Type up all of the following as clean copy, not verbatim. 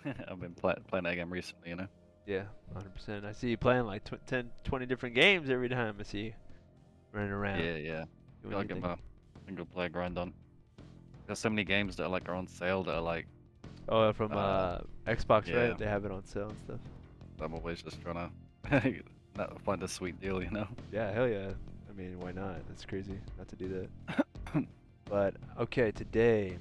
I've been playing that game recently, you know. Yeah, 100%. I see you playing like 10, 20 different games every time I see you running around Yeah, yeah. doing Gotta your get thing. my single player grind on. There's so many games that are on sale that are like, Oh, from uh, Xbox, right? yeah. They have it on sale and stuff. I'm always just trying to find a sweet deal, you know. Yeah, hell yeah. I mean, why not? That's crazy not to do that. But okay, today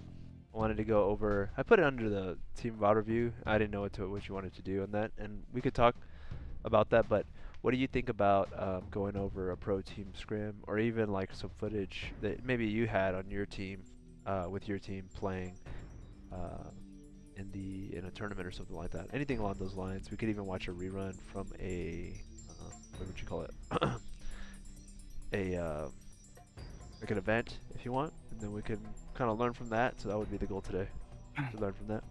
I wanted to go over. I put it under the team VOD review. I didn't know what you wanted to do on that, and we could talk about that. But what do you think about going over a pro team scrim, or even like some footage that maybe you had on your team, with your team playing uh, in a tournament or something like that? Anything along those lines. We could even watch a rerun from a what would you call it? a like an event if you want, and then we can kind of learn from that. So that would be the goal today, to learn from that.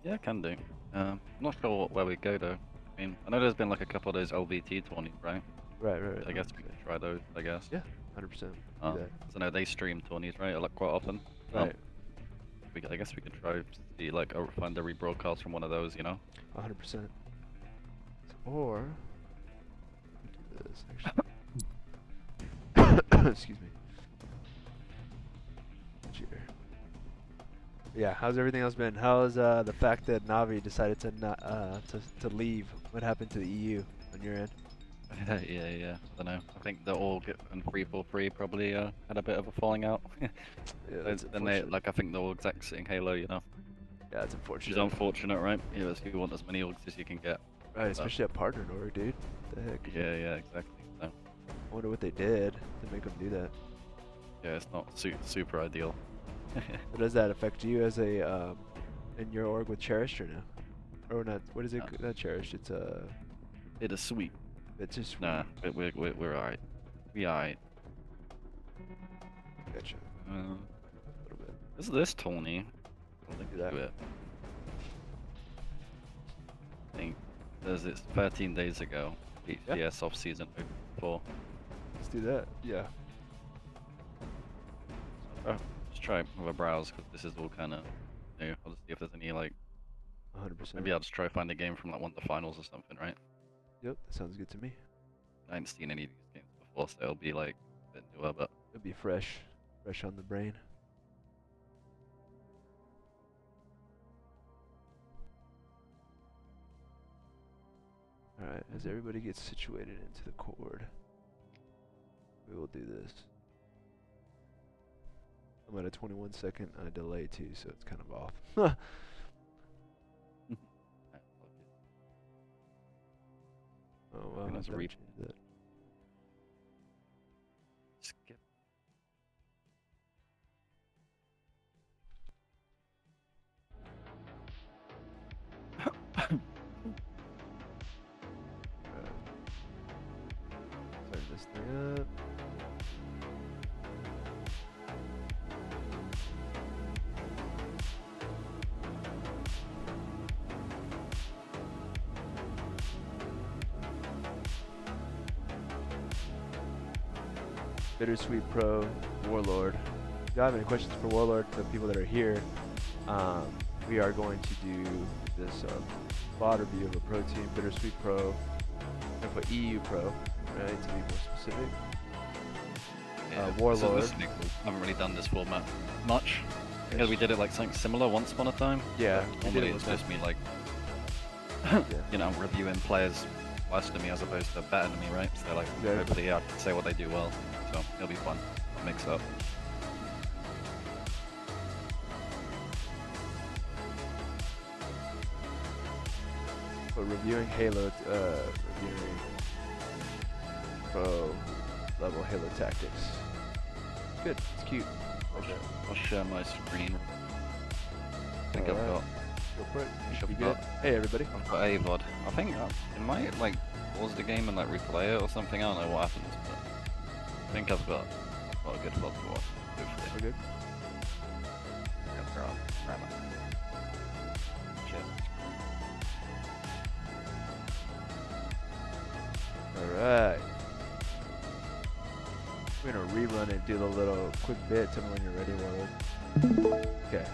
Yeah, can do. I'm not sure where we go though. I mean, I know there's been like a couple of those LVT tourneys, right? Right, right, I right. guess we could try those, I guess. Yeah, 100%. Do that. 'Cause I know they stream tourneys, right? Like quite often. Right, I guess we could try to see like find a rebroadcast from one of those, you know? 100%. Or do this actually. Excuse me. Cheer. Yeah, how's everything else been? How's the fact that Navi decided to not to leave? What happened to the EU on your end? Yeah. I don't know. I think the org and 343 probably had a bit of a falling out. Yeah, that's Then they unfortunate. like I think the org's exiting Halo, you know. Yeah, that's Which is unfortunate. unfortunate, right? Yeah, so you want as many orgs as you can get. Right, So, especially a partner org, dude. What the heck? yeah, exactly. So I wonder what they did to make them do that. yeah, it's not super ideal. How does that affect you as a in your org with Cherished or no? Or not? What is it? Not Cherished. It's It is sweet. it's just Nah, we're alright. We alright. gotcha. Uh, A little bit. this Tony. I'll link Do that. to it. I think it's 13 days ago. HCS off season 4. Let's do that. Yeah. Just try with a browse because this is all kind of new. I'll just see if there's any like. 100%. Maybe I'll just try to find a game from like one of the finals or something, right? Yep, that sounds good to me. I haven't seen any of these games before, so it'll be like a bit newer, but It'll be fresh, fresh on the brain. All right, as everybody gets situated into the cord, we will do this. I'm at a 21-second delay too, so it's kind of off. Oh wow, Goodness, I've never read. changed that. Skip. Start this thing up. Bittersweet Pro, Warlord. If you have any questions for Warlord, the people that are here, we are going to do this VOD review of a pro team, Bittersweet Pro, and put EU Pro, right, to be more specific. Yeah, Warlord. This is cool. I haven't really done this format much. Yes. Yeah, we did it like something similar once upon a time. Yeah, but we did normally it it's with just me like, Yeah. you know, reviewing players worse than me as opposed to better than me, right? So like, Exactly. hopefully I can say what they do well. So it'll be fun. I'll mix it up. But reviewing Halo, reviewing pro level Halo tactics. It's good. It's cute. I'll share my screen. I think I've got. Go for it. You should be I've good. got- Hey everybody. I've got AVOD. I think it might like pause the game and like replay it or something. I don't know what happens, but I think I've got a good VOD to watch. Hopefully. We're good. Yeah, grab it. Shit. Alright. We're gonna rerun and do the little quick bit. Tell me when you're ready, Warlord. Okay.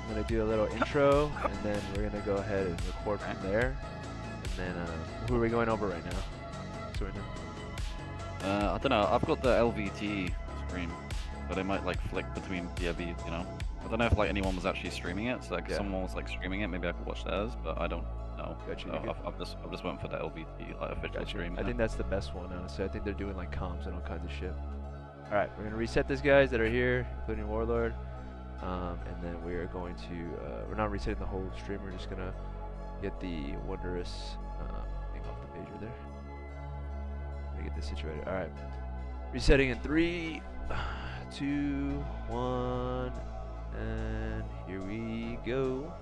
I'm gonna do a little intro, and then we're gonna go ahead and record from there. And then, who are we going over right now? So we know. I don't know. I've got the LVT stream, but it might like flick between POVs, you know. I don't know if like anyone was actually streaming it. So like if someone was like streaming it, maybe I could watch theirs, but I don't know. Gotcha, So I've just went for the LVT like official stream. I think that's the best one, honestly. I think they're doing like comms and all kinds of shit. All right, we're gonna reset these guys that are here, including Warlord, and then we are going to. We're not resetting the whole stream. We're just gonna get the wondrous thing off the page right there. Let me get this situated. All right, resetting in 3, 2, 1, and here we go.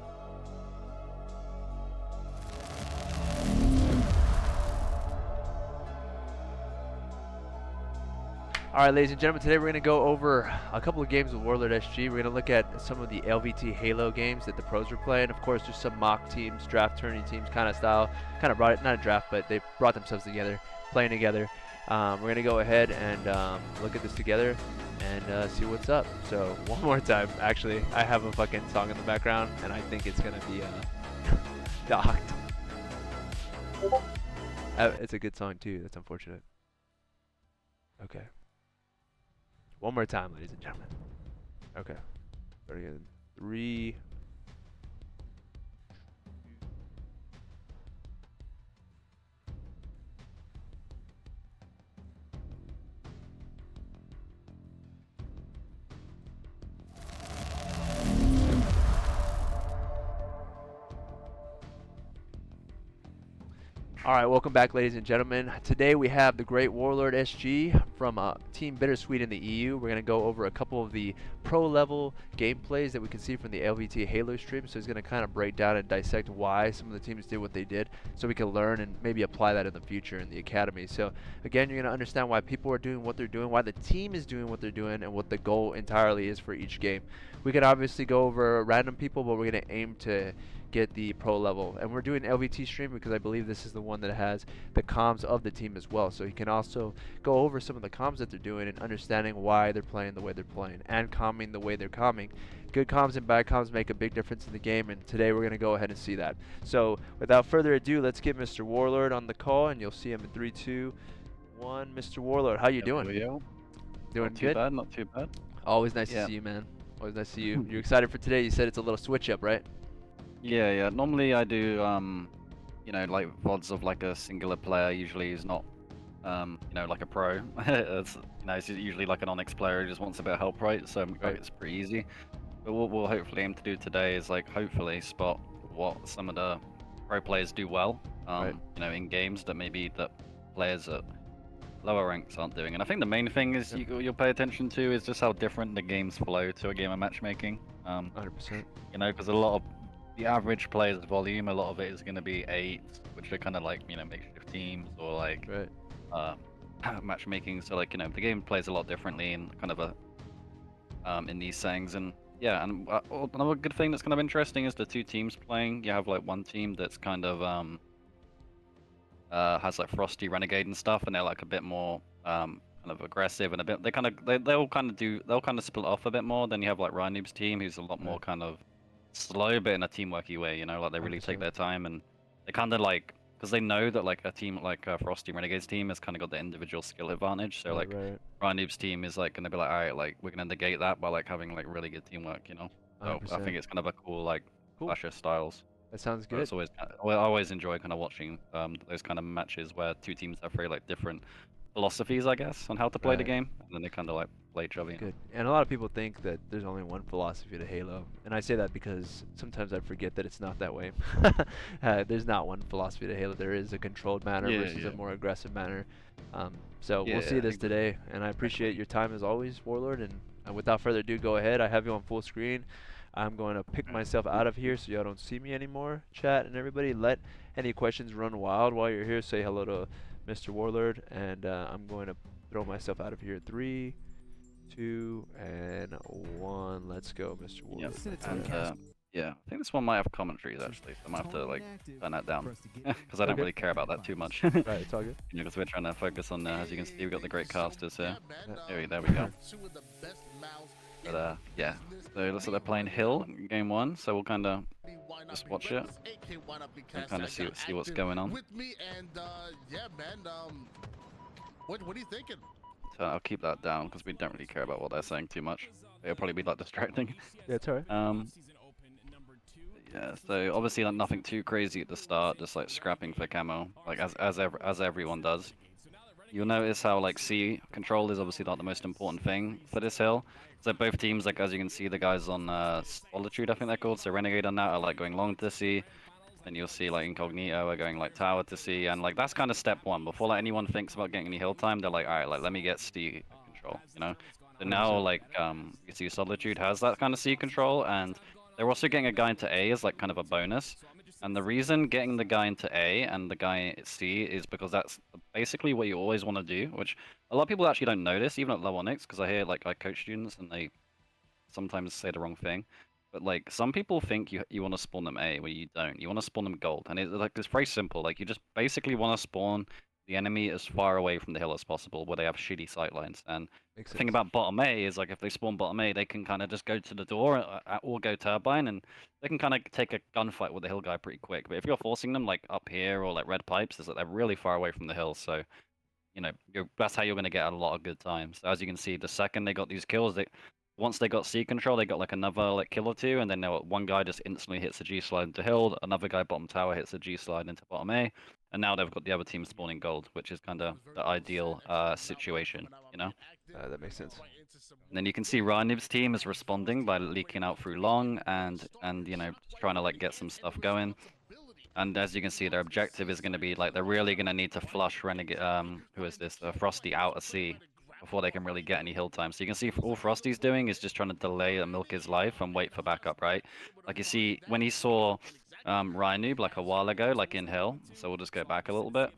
All right, ladies and gentlemen, today we're going to go over a couple of games with Warlord SG. We're going to look at some of the LVT Halo games that the pros were playing. Of course, there's some mock teams, draft tourney teams kind of style. Kind of brought it, not a draft, but they brought themselves together, playing together. We're going to go ahead and look at this together and see what's up. So, one more time. Actually, I have a fucking song in the background, and I think it's going to be docked. It's a good song, too. That's unfortunate. Okay. One more time, ladies and gentlemen. Okay. Start again. 3. All right, welcome back, ladies and gentlemen. Today we have the great Warlord SG from Team Bittersweet in the EU. We're going to go over a couple of the pro-level gameplays that we can see from the LVT Halo stream. So he's going to kind of break down and dissect why some of the teams did what they did so we can learn and maybe apply that in the future in the academy. So again, you're going to understand why people are doing what they're doing, why the team is doing what they're doing, and what the goal entirely is for each game. We can obviously go over random people, but we're going to aim to get the pro level, and we're doing LVT stream because I believe this is the one that has the comms of the team as well, so you can also go over some of the comms that they're doing and understanding why they're playing the way they're playing and calming the way they're calming. Good comms and bad comms make a big difference in the game, and today we're going to go ahead and see that. So without further ado, let's get Mr. Warlord on the call, and you'll see him in 3, 2, 1. Mr. Warlord, how you doing? Doing good? Too bad, not too bad. Always nice to see you, man. Always nice to see you. You're excited for today? You said it's a little switch up, right? Yeah. Normally I do, you know, like VODs of like a singular player. Usually is not, you know, like a pro. It's, you know, it's usually like an Onyx player who just wants a bit of help, right? So like, it's pretty easy. But what we'll hopefully aim to do today is like hopefully spot what some of the pro players do well, you know, in games that maybe that players at lower ranks aren't doing. And I think the main thing is you'll pay attention to is just how different the games flow to a game of matchmaking. 100%. You know, because a lot of the average player's volume, a lot of it is going to be 8, which are kind of like, you know, makeshift teams or like matchmaking. So like, you know, the game plays a lot differently in kind of a in these settings. And yeah, and another good thing that's kind of interesting is the two teams playing. You have like one team that's kind of has like Frosty Renegade and stuff, and they're like a bit more kind of aggressive and a bit they'll kind of split off a bit more. Then you have like Ryan Noob's team, who's a lot more kind of slow, but in a teamworky way, you know, like they really take their time, and they kind of like, because they know that like a team like Frosty Renegades team has kind of got the individual skill advantage. So like Ryan Noob's team is like gonna be like, all right, like we're gonna negate that by like having like really good teamwork, you know. So 100%. I think it's kind of a cool like clash of styles. That sounds good. It's always, I always enjoy kind of watching those kind of matches where two teams have very like different philosophies, I guess, on how to play the game, and then they kind of like play each other. Good. And a lot of people think that there's only one philosophy to Halo, and I say that because sometimes I forget that it's not that way. There's not one philosophy to Halo. There is a controlled manner versus a more aggressive manner. So we'll see this today, and I appreciate your time as always, Warlord. And without further ado, go ahead. I have you on full screen. I'm going to pick myself out of here so y'all don't see me anymore. Chat and everybody, let any questions run wild while you're here. Say hello to Mr. Warlord, and I'm going to throw myself out of here. 3, 2, and 1. Let's go, Mr. Warlord. Yeah, I think this one might have commentaries actually, so I might have to like turn that down because I don't really care about that too much. Right, it's all good. You know, because we're trying to focus on, as you can see, we've got the great casters here. There we go. But yeah. So it looks like they're playing Hill in game one, so we'll kind of just watch it and kind of see what's going on. With me and yeah, man. What are you thinking? So I'll keep that down because we don't really care about what they're saying too much. It'll probably be like distracting. Yeah, it's alright. Yeah. So obviously like nothing too crazy at the start, just like scrapping for camo, like as everyone does. You'll notice how like C control is obviously not the most important thing for this hill. So both teams, like as you can see, the guys on Solitude, I think they're called, so Renegade on that are like going long to C. Then you'll see like Incognito are going like tower to C, and like that's kind of step one. Before like anyone thinks about getting any hill time, they're like, all right, like let me get C control, you know. So now 100%. like you see Solitude has that kind of C control, and they're also getting a guy into A as like kind of a bonus. And the reason getting the guy into A and the guy at C is because that's basically what you always want to do, which a lot of people actually don't notice, even at level Onyx, because I hear like I coach students and they sometimes say the wrong thing. But like some people think you want to spawn them A, where you don't. You want to spawn them gold, and it's very simple. Like you just basically want to spawn the enemy as far away from the hill as possible, where they have shitty sight lines. And Makes the thing sense. about bottom A is like if they spawn bottom A, they can kind of just go to the door or go turbine, and they can kind of take a gunfight with the hill guy pretty quick. But if you're forcing them like up here or like red pipes, is that they're really far away from the hill, so you know that's how you're going to get a lot of good times. So as you can see, the second they got these kills, once they got C control, they got like another like kill or two, and then one guy just instantly hits a G slide into hill, another guy bottom tower hits a G slide into bottom A, and now they've got the other team spawning gold, which is kind of the ideal situation, you know. That makes sense. And then you can see Ryanib's team is responding by leaking out through long and you know just trying to like get some stuff going. And as you can see, their objective is going to be like they're really going to need to flush Renegade. Who is this? Frosty out of C before they can really get any hill time. So you can see all Frosty's doing is just trying to delay and milk his life and wait for backup, right? Like you see when he saw Ryanoob like a while ago, like in hill. So we'll just go back a little bit.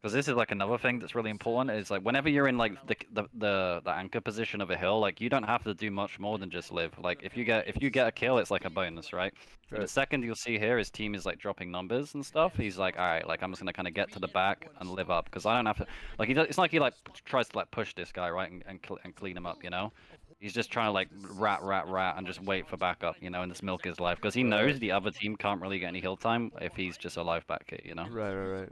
Because this is like another thing that's really important is like whenever you're in like the anchor position of a hill, like you don't have to do much more than just live. Like if you get a kill, it's like a bonus, right? So the Right. second you'll see here, his team is like dropping numbers and stuff. He's like, all right, like I'm just gonna kind of get to the back and live up because I don't have to. Like it's not like he like tries to like push this guy right and clean him up, you know. He's just trying to like rat and just wait for backup, you know, and just milk his life because he Right. knows the other team can't really get any hill time if he's just a live back hit, you know. Right.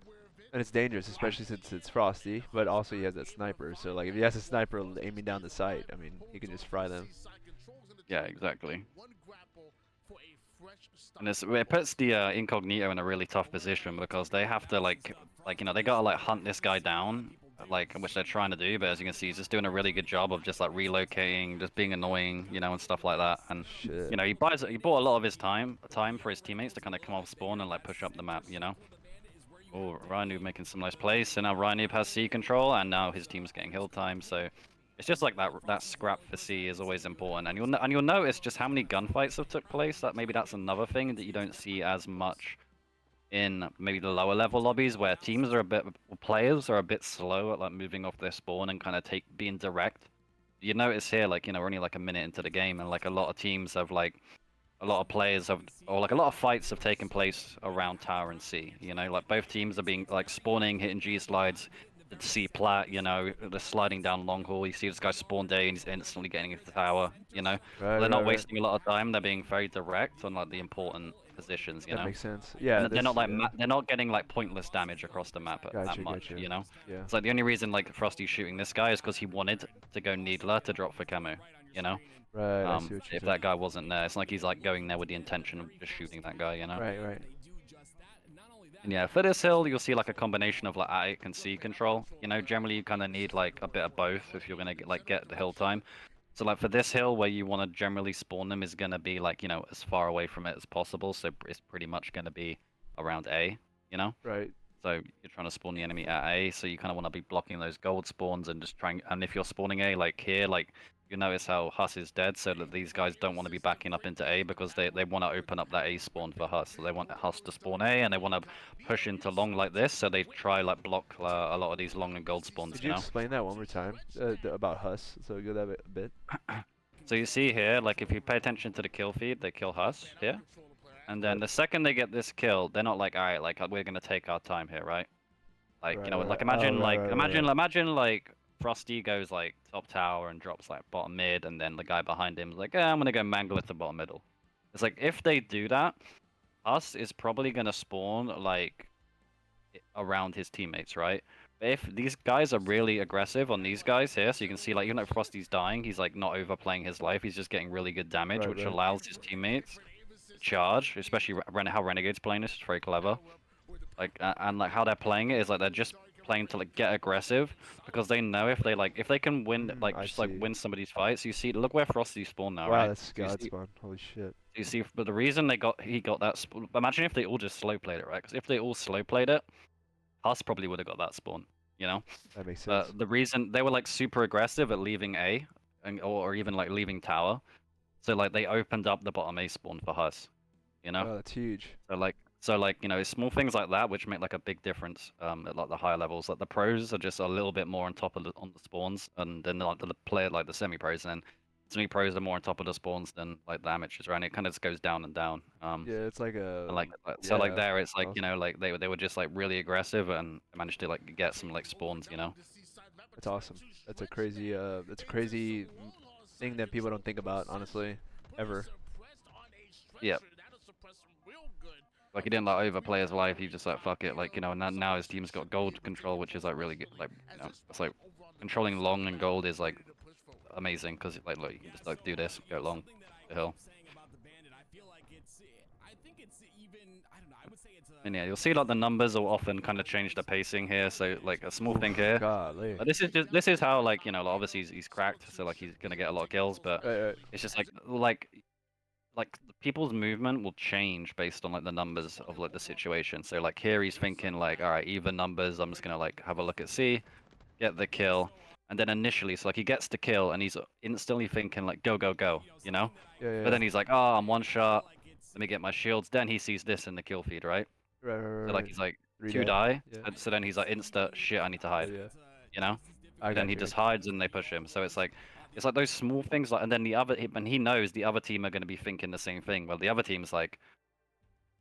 And it's dangerous, especially since it's Frosty, but also he has that sniper. So like if he has a sniper aiming down the sight, I mean, he can just fry them. Yeah, exactly. And it puts the Incognito in a really tough position because they have to like you know they gotta like hunt this guy down, like which they're trying to do. But as you can see, he's just doing a really good job of just like relocating, just being annoying, you know, and stuff like that. And Shit. you know he bought a lot of his time for his teammates to kind of come off spawn and like push up the map, you know. Oh, Ryanoob making some nice plays. So now Ryanoob has C control, and now his team's getting hill time. So it's just like that scrap for C is always important, and you'll notice just how many gunfights have took place. That maybe that's another thing that you don't see as much in maybe the lower level lobbies, where teams are players are a bit slow at like moving off their spawn and kind of being direct. You notice here, like you know, we're only like a minute into the game, and like a lot of teams have like a lot of players have, or like a lot of fights have taken place around Tower and C. You know, like both teams are being like spawning, hitting G slides, C plat. You know, they're sliding down long haul. You see this guy spawn day and he's instantly getting into the tower. You know, Right. they're not Right. wasting a lot of time. They're being very direct on like the important positions. You That know. makes sense. And Yeah. they're This. not like Yeah. they're not getting like pointless damage across the map that much, Gotcha. you know. Yeah. It's like the only reason like Frosty's shooting this guy is because he wanted to go Needler to drop for camo, you know. Right. I see what you're If saying. that guy wasn't there, it's like he's like going there with the intention of just shooting that guy, you know. Right. And yeah, for this hill, you'll see like a combination of like attic and C control. You know, generally you kind of need like a bit of both if you're gonna get the hill time. So like for this hill, where you want to generally spawn them is gonna be like you know as far away from it as possible. So it's pretty much gonna be around A, you know. Right. So you're trying to spawn the enemy at A, so you kind of want to be blocking those gold spawns and just trying. And if you're spawning A like here, like you notice how Huss is dead, so that these guys don't want to be backing up into A because they want to open up that A spawn for Huss. So they want Huss to spawn A, and they want to push into long like this, so they try like block a lot of these long and gold spawns. Could You you know. explain that one more time about Huss? So go that a bit. So you see here, like if you pay attention to the kill feed, they kill Huss here, and then Right. the second they get this kill, they're not like, all right, like we're gonna take our time here, right? Like you know, like Oh, imagine right. like Frosty goes like top tower and drops like bottom mid, and then the guy behind him is like, I'm gonna go Mangleth to bottom middle. It's like if they do that, Us is probably gonna spawn like around his teammates, right? But if these guys are really aggressive on these guys here, so you can see like even though Frosty's dying, he's like not overplaying his life. He's just getting really good damage, Right, which right. allows his teammates to charge. Especially how Renegade's playing this is very clever. Like and like how they're playing it is like they're just playing to like get aggressive because they know if they can win like I just like see. win somebody's fights. You see, look where Frosty spawned now, Wow, right? that's So God spawn. Holy shit. you see, but the reason he got that imagine if they all just slow played it, right? Because if they all slow played it, Us probably would have got that spawn, you know. That makes sense. The reason they were like super aggressive at leaving A, or even like leaving tower, so like they opened up the bottom A spawn for Hus, you know. Oh, that's huge. So like you know, small things like that which make like a big difference at like the higher levels. Like the pros are just a little bit more on top of on the spawns, and then like the player like the semi pros, and semi pros are more on top of the spawns than like the amateurs, right? And it kind of just goes down and down. Yeah, it's like And a so like yeah. there, it's like you Awesome. know like they were just like really aggressive and managed to like get some like spawns, you know. That's awesome. That's a crazy thing that people don't think about, honestly, ever. Yeah. Like he didn't like overplay his life. He just like fuck it, like you know. And now his team's got gold control, which is like really good. Like you know, it's like controlling long and gold is like amazing because like look, you can just like do this, go long the hill. And yeah, you'll see like the numbers will often kind of change the pacing here. So like a small thing here. Golly. This is how like you know like, obviously he's cracked, so like he's gonna get a lot of kills, but Right, right. it's just like people's movement will change based on like the numbers of like the situation. So like here he's thinking like, all right, even numbers. I'm just gonna like have a look at C, get the kill, and then initially, so like he gets the kill and he's instantly thinking like, go go go, you know. Yeah, yeah, But yeah. then he's like, oh, I'm one shot. Let me get my shields. Then he sees this in the kill feed, right? Right, right, So right, like right. he's like, Read two out. die. Yeah. So then he's like, insta shit, I need to Yeah, hide, yeah. you know. I Then got he you. just hides and they push him. So it's like those small things, like, and then and he knows the other team are going to be thinking the same thing. Well, the other team's like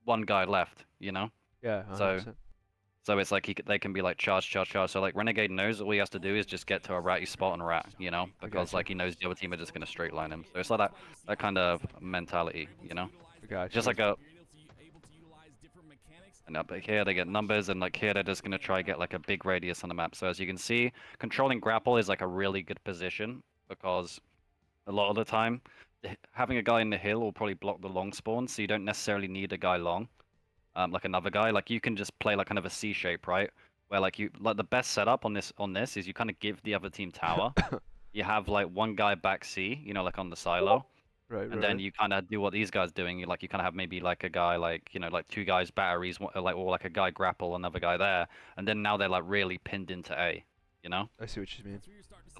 one guy left, you know. Yeah, So 100%. so it's like they can be like charge, charge, charge. So like Renegade knows all he has to do is just get to a ratty spot and rat, you know, I because got you. like he knows the other team are just going to straight line him. So it's like that kind of mentality, you know. I got Just you. like a and up here they get numbers, and like here they're just gonna try get like a big radius on the map. So as you can see, controlling grapple is like a really good position because a lot of the time having a guy in the hill will probably block the long spawn, so you don't necessarily need a guy long, like another guy. Like you can just play like kind of a C shape, right? Where like you like the best setup on this is you kind of give the other team tower. You have like one guy back C, you know, like on the silo, Right, and right, then right. you kind of do what these guys doing. You kind of have maybe like a guy like you know like two guys batteries, like or like a guy grapple, another guy there, and then now they're like really pinned into A, you know. I see what you mean.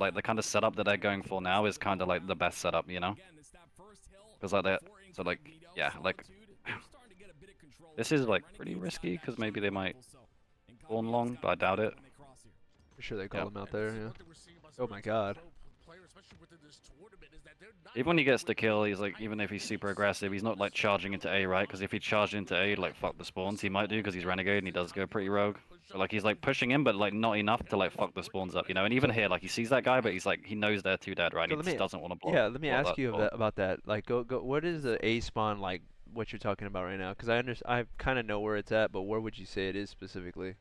Like the kind of setup that they're going for now is kind of like the best setup, you know, because like that. So like yeah, like this is like pretty risky because maybe they might spawn long, but I doubt it. For sure they Yeah. call him out there, yeah. Oh my god. Even when he gets the kill, he's like, even if he's super aggressive, he's not like charging into A, right? Because if he charged into A, like fuck the spawns, he might do because he's renegade and he does go pretty rogue. But, like he's like pushing him, but like not enough to like fuck the spawns up, you know. And even So, here, like he sees that guy, but he's like he knows they're two dead, right? so And he let just me doesn't want to let me block ask that you spawn. about that. Like go what is the A spawn like what you're talking about right now? Cuz I kind of know where it's at, but where would you say it is specifically?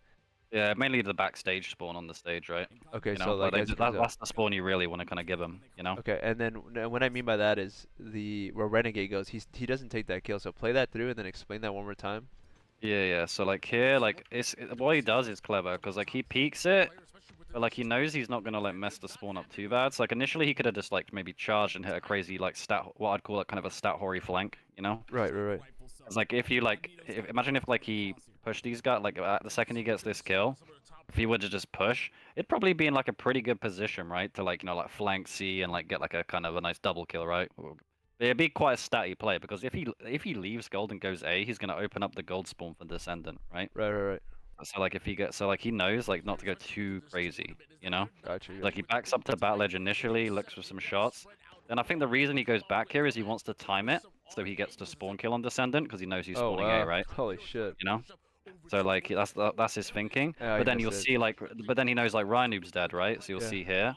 Yeah, mainly the backstage spawn on the stage, right? Okay, You so know, like as it comes up. that's the spawn you really want to kind of give him, you know. Okay, and then what I mean by that is the where Renegade goes, he doesn't take that kill. So play that through and then explain that one more time. Yeah. So like here, like what he does is clever because like he peeks it, but like he knows he's not gonna like mess the spawn up too bad. So like initially he could have just like maybe charged and hit a crazy like what I'd call like kind of a stat hoary flank, you know? Right, right, right. It's like if you like imagine if like he pushed these guys like the second he gets this kill, if he were to just push, it'd probably be in like a pretty good position, right? To like you know like flank C and like get like a kind of a nice double kill, right? It'd be quite a statty play because if he leaves gold and goes A, he's gonna open up the gold spawn for Descendant, right? Right, right, right. So like if he gets so like he knows like not to go too crazy, you know? Gotcha. Like he backs up to bat ledge initially, looks for some shots. Then I think the reason he goes back here is he wants to time it so he gets the spawn kill on Descendant because he knows he's Oh spawning A, wow. right? Holy shit. You know? So like that's his thinking. Oh, But you then missed you'll it. see like, but then he knows like Ryan Noob's dead, right? So you'll Yeah. see here,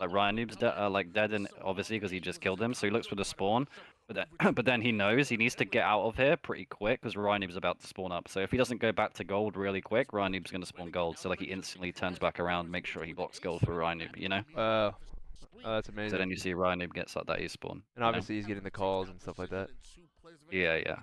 like Ryan Noob's like dead, and obviously because he just killed him. So he looks for the spawn, but then but then he knows he needs to get out of here pretty quick because Ryan Noob's about to spawn up. So if he doesn't go back to gold really quick, Ryan Noob's gonna spawn gold. So like he instantly turns back around, make sure he blocks gold for Ryan Noob, you know? Oh, that's So amazing. then you see Ryan Noob gets like that E spawn. And obviously he's getting the calls and stuff like that. Yeah, yeah.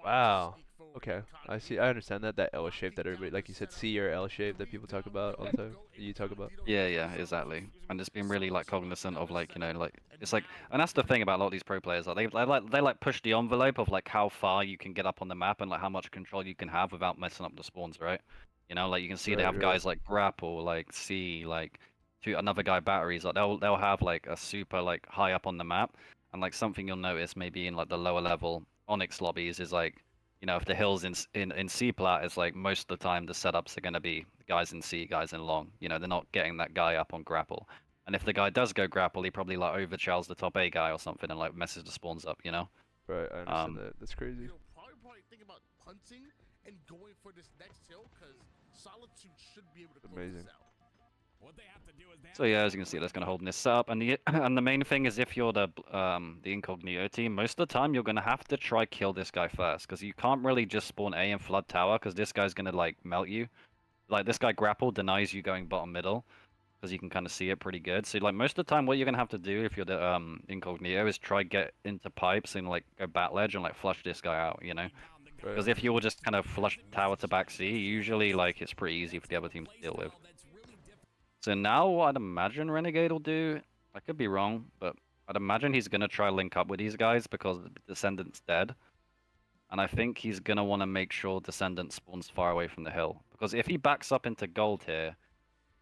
Wow. Okay, I see. I understand that L shape that everybody, like you said, C or L shape that people talk about all the time. That you talk about. Yeah, yeah, exactly. And it's been really like cognizant of like, you know, like it's like, and that's the thing about a lot of these pro players. Like they push the envelope of like how far you can get up on the map and like how much control you can have without messing up the spawns, right? You know, like you can see they Right, have right. guys like grapple, like C, like another guy batteries. Like they'll have like a super like high up on the map, and like something you'll notice maybe in like the lower level Onyx lobbies is like, you know, if the hill's in C plat, it's like most of the time the setups are going to be guys in C, guys in long. You know, they're not getting that guy up on grapple. And if the guy does go grapple, he probably like overcharles the top A guy or something and like messes the spawns up. You know. Right, I understand that. That's crazy. Probably think about punting and going for this next hill because Solitude should be able to close Amazing. this out. So yeah, as you can see, that's going to hold this up, and the and the main thing is if you're the incognito team, most of the time you're going to have to try kill this guy first because you can't really just spawn A and flood tower because this guy's going to like melt you. Like this guy grapple denies you going bottom middle because you can kind of see it pretty good. So like most of the time, what you're gonna have to do if you're the incognito is try get into pipes and like go bat ledge and like flush this guy out, you know? Because if you will just kind of flush tower to back C, usually like it's pretty easy for the other team to deal with. So now what I'd imagine Renegade will do, I could be wrong, but I'd imagine he's gonna try link up with these guys because the Descendant's dead. And I think he's gonna want to make sure Descendant spawns far away from the hill. Because if he backs up into gold here,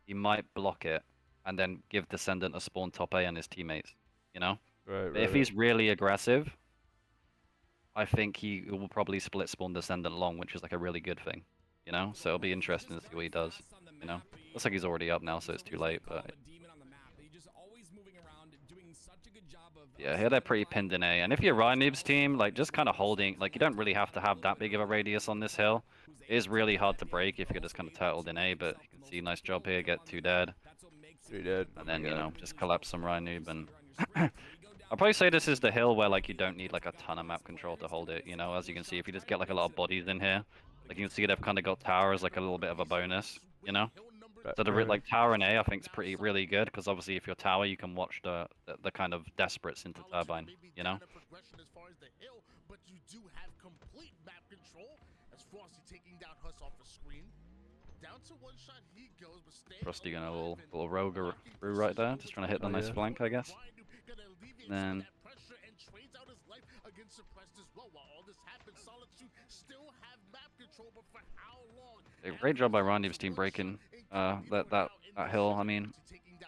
he might block it and then give Descendant a spawn top A and his teammates, you know? Right, But right. if he's really aggressive, I think he will probably split spawn Descendant long, which is like a really good thing, you know? So it'll be interesting to see what he does, you know? Looks like he's already up now, so it's too late, but... Yeah, here they're pretty pinned in A, and if you're Ryan Noob's team, like, just kind of holding, like, you don't really have to have that big of a radius on this hill. It is really hard to break if you're just kind of turtled in A, but you can see, nice job here, get 2 dead. 3 dead. And then, you know, just collapse some Ryan Noob, and... I'll probably say this is the hill where, like, you don't need, like, a ton of map control to hold it, you know? As you can see, if you just get, like, a lot of bodies in here, like, you can see they've kind of got tower as, like, a little bit of a bonus, you know? So the like tower in A, I think is really good because obviously if you're tower, you can watch the kind of desperates into turbine, you know. But you do have complete map control as Frosty taking down Huss off the screen. Down to one shot he goes, but Frosty gonna a little rogue through right there, just trying to hit the nice flank, I guess. Then a great job by Randy's team breaking that hill. I mean,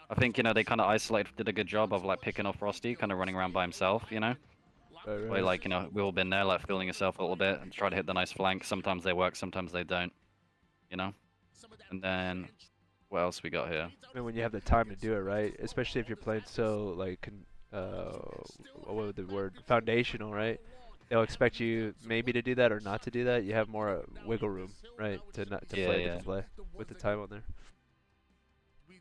I think, you know, they kind of did a good job of like picking off Frosty, kind of running around by himself, you know. Right. Like, you know, we've all been there, like feeling yourself a little bit and try to hit the nice flank. Sometimes they work, sometimes they don't, you know. And then what else we got here? I mean, when you have the time to do it, right? Especially if you're playing so like what would the word, foundational, right? They'll expect you maybe to do that or not to do that. You have more wiggle room, right? To play a different play with the time on there.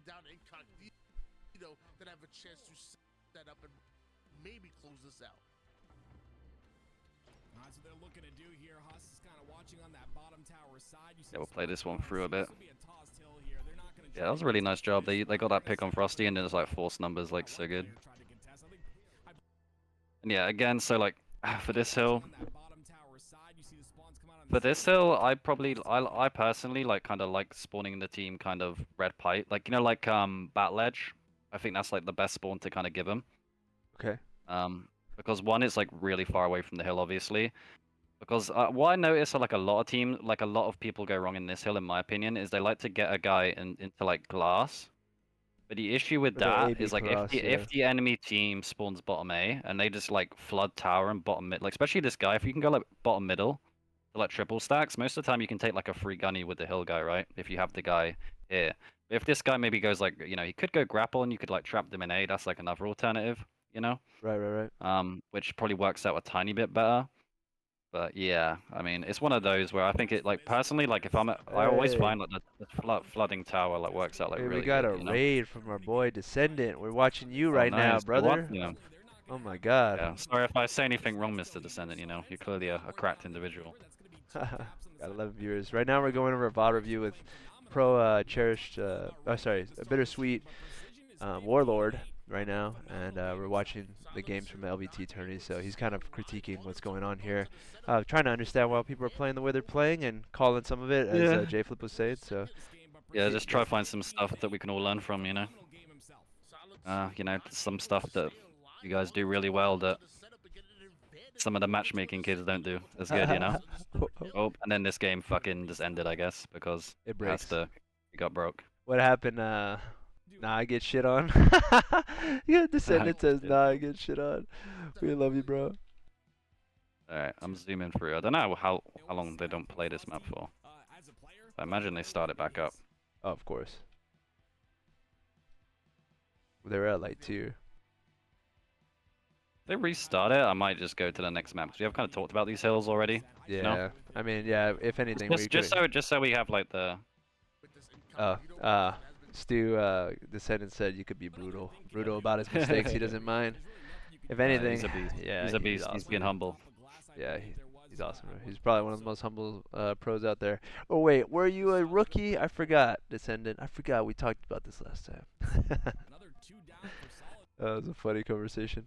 That have a chance to set up and maybe close this out. That's what they're looking to do here. Huss is kind of watching on that bottom tower side. Yeah, we'll play this one through a bit. Yeah, that was a really nice job. They got that pick on Frosty and then it's like force numbers, like so good. And yeah, again, so like for this hill, I personally like kind of like spawning the team kind of red pipe, like, you know, like bat ledge. I think that's like the best spawn to kind of give them. Okay. Because one, it's like really far away from the hill, obviously. Because what I notice are like a lot of people go wrong in this hill, in my opinion, is they like to get a guy into like glass. But the issue with that is like if the enemy team spawns bottom A and they just like flood tower and bottom mid, like especially this guy, if you can go like bottom middle to like triple stacks, most of the time you can take like a free gunny with the hill guy, right? If you have the guy here. But if this guy maybe goes like, you know, he could go grapple and you could like trap them in A, that's like another alternative, you know? Right. Which probably works out a tiny bit better. But yeah, I mean, it's one of those where I think it like personally, like if I always Hey, find like the flooding tower like works out like hey, we really got good, a you know. raid from our boy Descendant. We're watching you Oh, right now, nice. Good one. brother. You know. Oh my God. Yeah. Sorry if I say anything wrong, Mr. Descendant. You know, you're clearly a cracked individual. Got 11 viewers. Right now we're going over a VOD review with cherished, oh sorry, a bittersweet Warlord right now, and we're watching the games from the LVT tourney. So he's kind of critiquing what's going on here, trying to understand why people are playing the way they're playing and calling some of it, as Yeah. J Flip was saying. So Yeah, just try to find some stuff that we can all learn from, you know. You know, some stuff that you guys do really well that some of the matchmaking kids don't do as good, you know. Oh, and then this game fucking just ended, I guess, because it it has breaks. to. It got broke. What happened? Nah, I get shit on. Yeah, Descendant says, Yeah. nah, I get shit on. We love you, bro. All right, I'm zooming through. I don't know how long they don't play this map for. I imagine they start it back up. Oh, of course. They were at like 2. If they restart it, I might just go to the next map because we have kind of talked about these hills already. Yeah. You know? I mean, yeah. If anything, we Just so we have like the. Oh, Stu, Descendant said you could be brutal about his mistakes. He doesn't mind. If anything, he's a beast. yeah, He's a beast. awesome. He's being humble. Yeah, he's awesome. Bro. He's probably one of the most humble pros out there. Oh wait, were you a rookie? I forgot, Descendant. I forgot we talked about this last time. That was a funny conversation.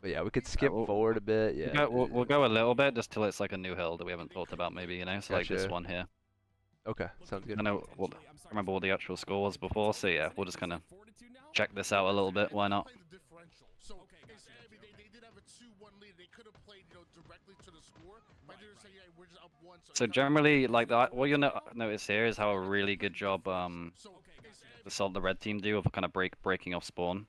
But yeah, we could skip forward a bit. Yeah. We'll go a little bit just till it's like a new hill that we haven't talked about, maybe, you know? So like this Gotcha. one here. Okay, sounds good. I know I remember what the actual score was before, so yeah, we'll just kind of check this out a little bit. Why not? So generally, like what you'll notice here is how a really good job the red team do of kind of breaking off spawn.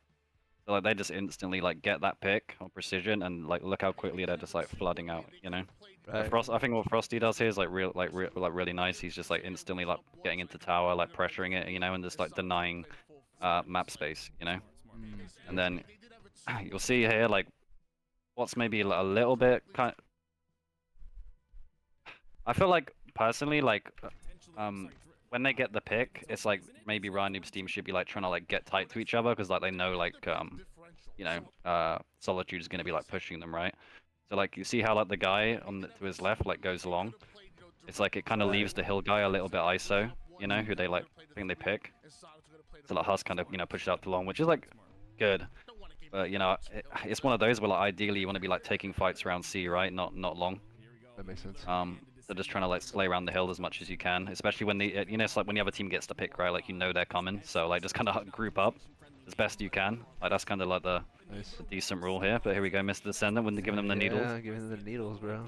So like they just instantly like get that pick on precision and like look how quickly they're just like flooding out, you know. Right. I think what Frosty does here is like really nice. He's just like instantly like getting into tower, like pressuring it, you know, and just like denying map space, you know. And then you'll see here like what's maybe a little bit kind. I feel like personally like when they get the pick, it's like maybe Ryan Noob's team should be like trying to like get tight to each other because like they know like you know Solitude is gonna be like pushing them, right? So like you see how like the guy to his left like goes long. It's like it kind of leaves the hill guy a little bit ISO, you know, who they like think they pick. So like Huss kind of pushes out to long, which is like good. But you know it's one of those where like ideally you want to be like taking fights around C, right? Not long. That makes sense. So just trying to like slay around the hill as much as you can, especially when you know, it's like when the other team gets the pick, right? Like you know they're coming, so like just kind of group up as best you can. Like that's kind of like the decent rule here. But here we go, Mr. Descendant, when they're giving them the needles. Yeah, giving them the needles, bro.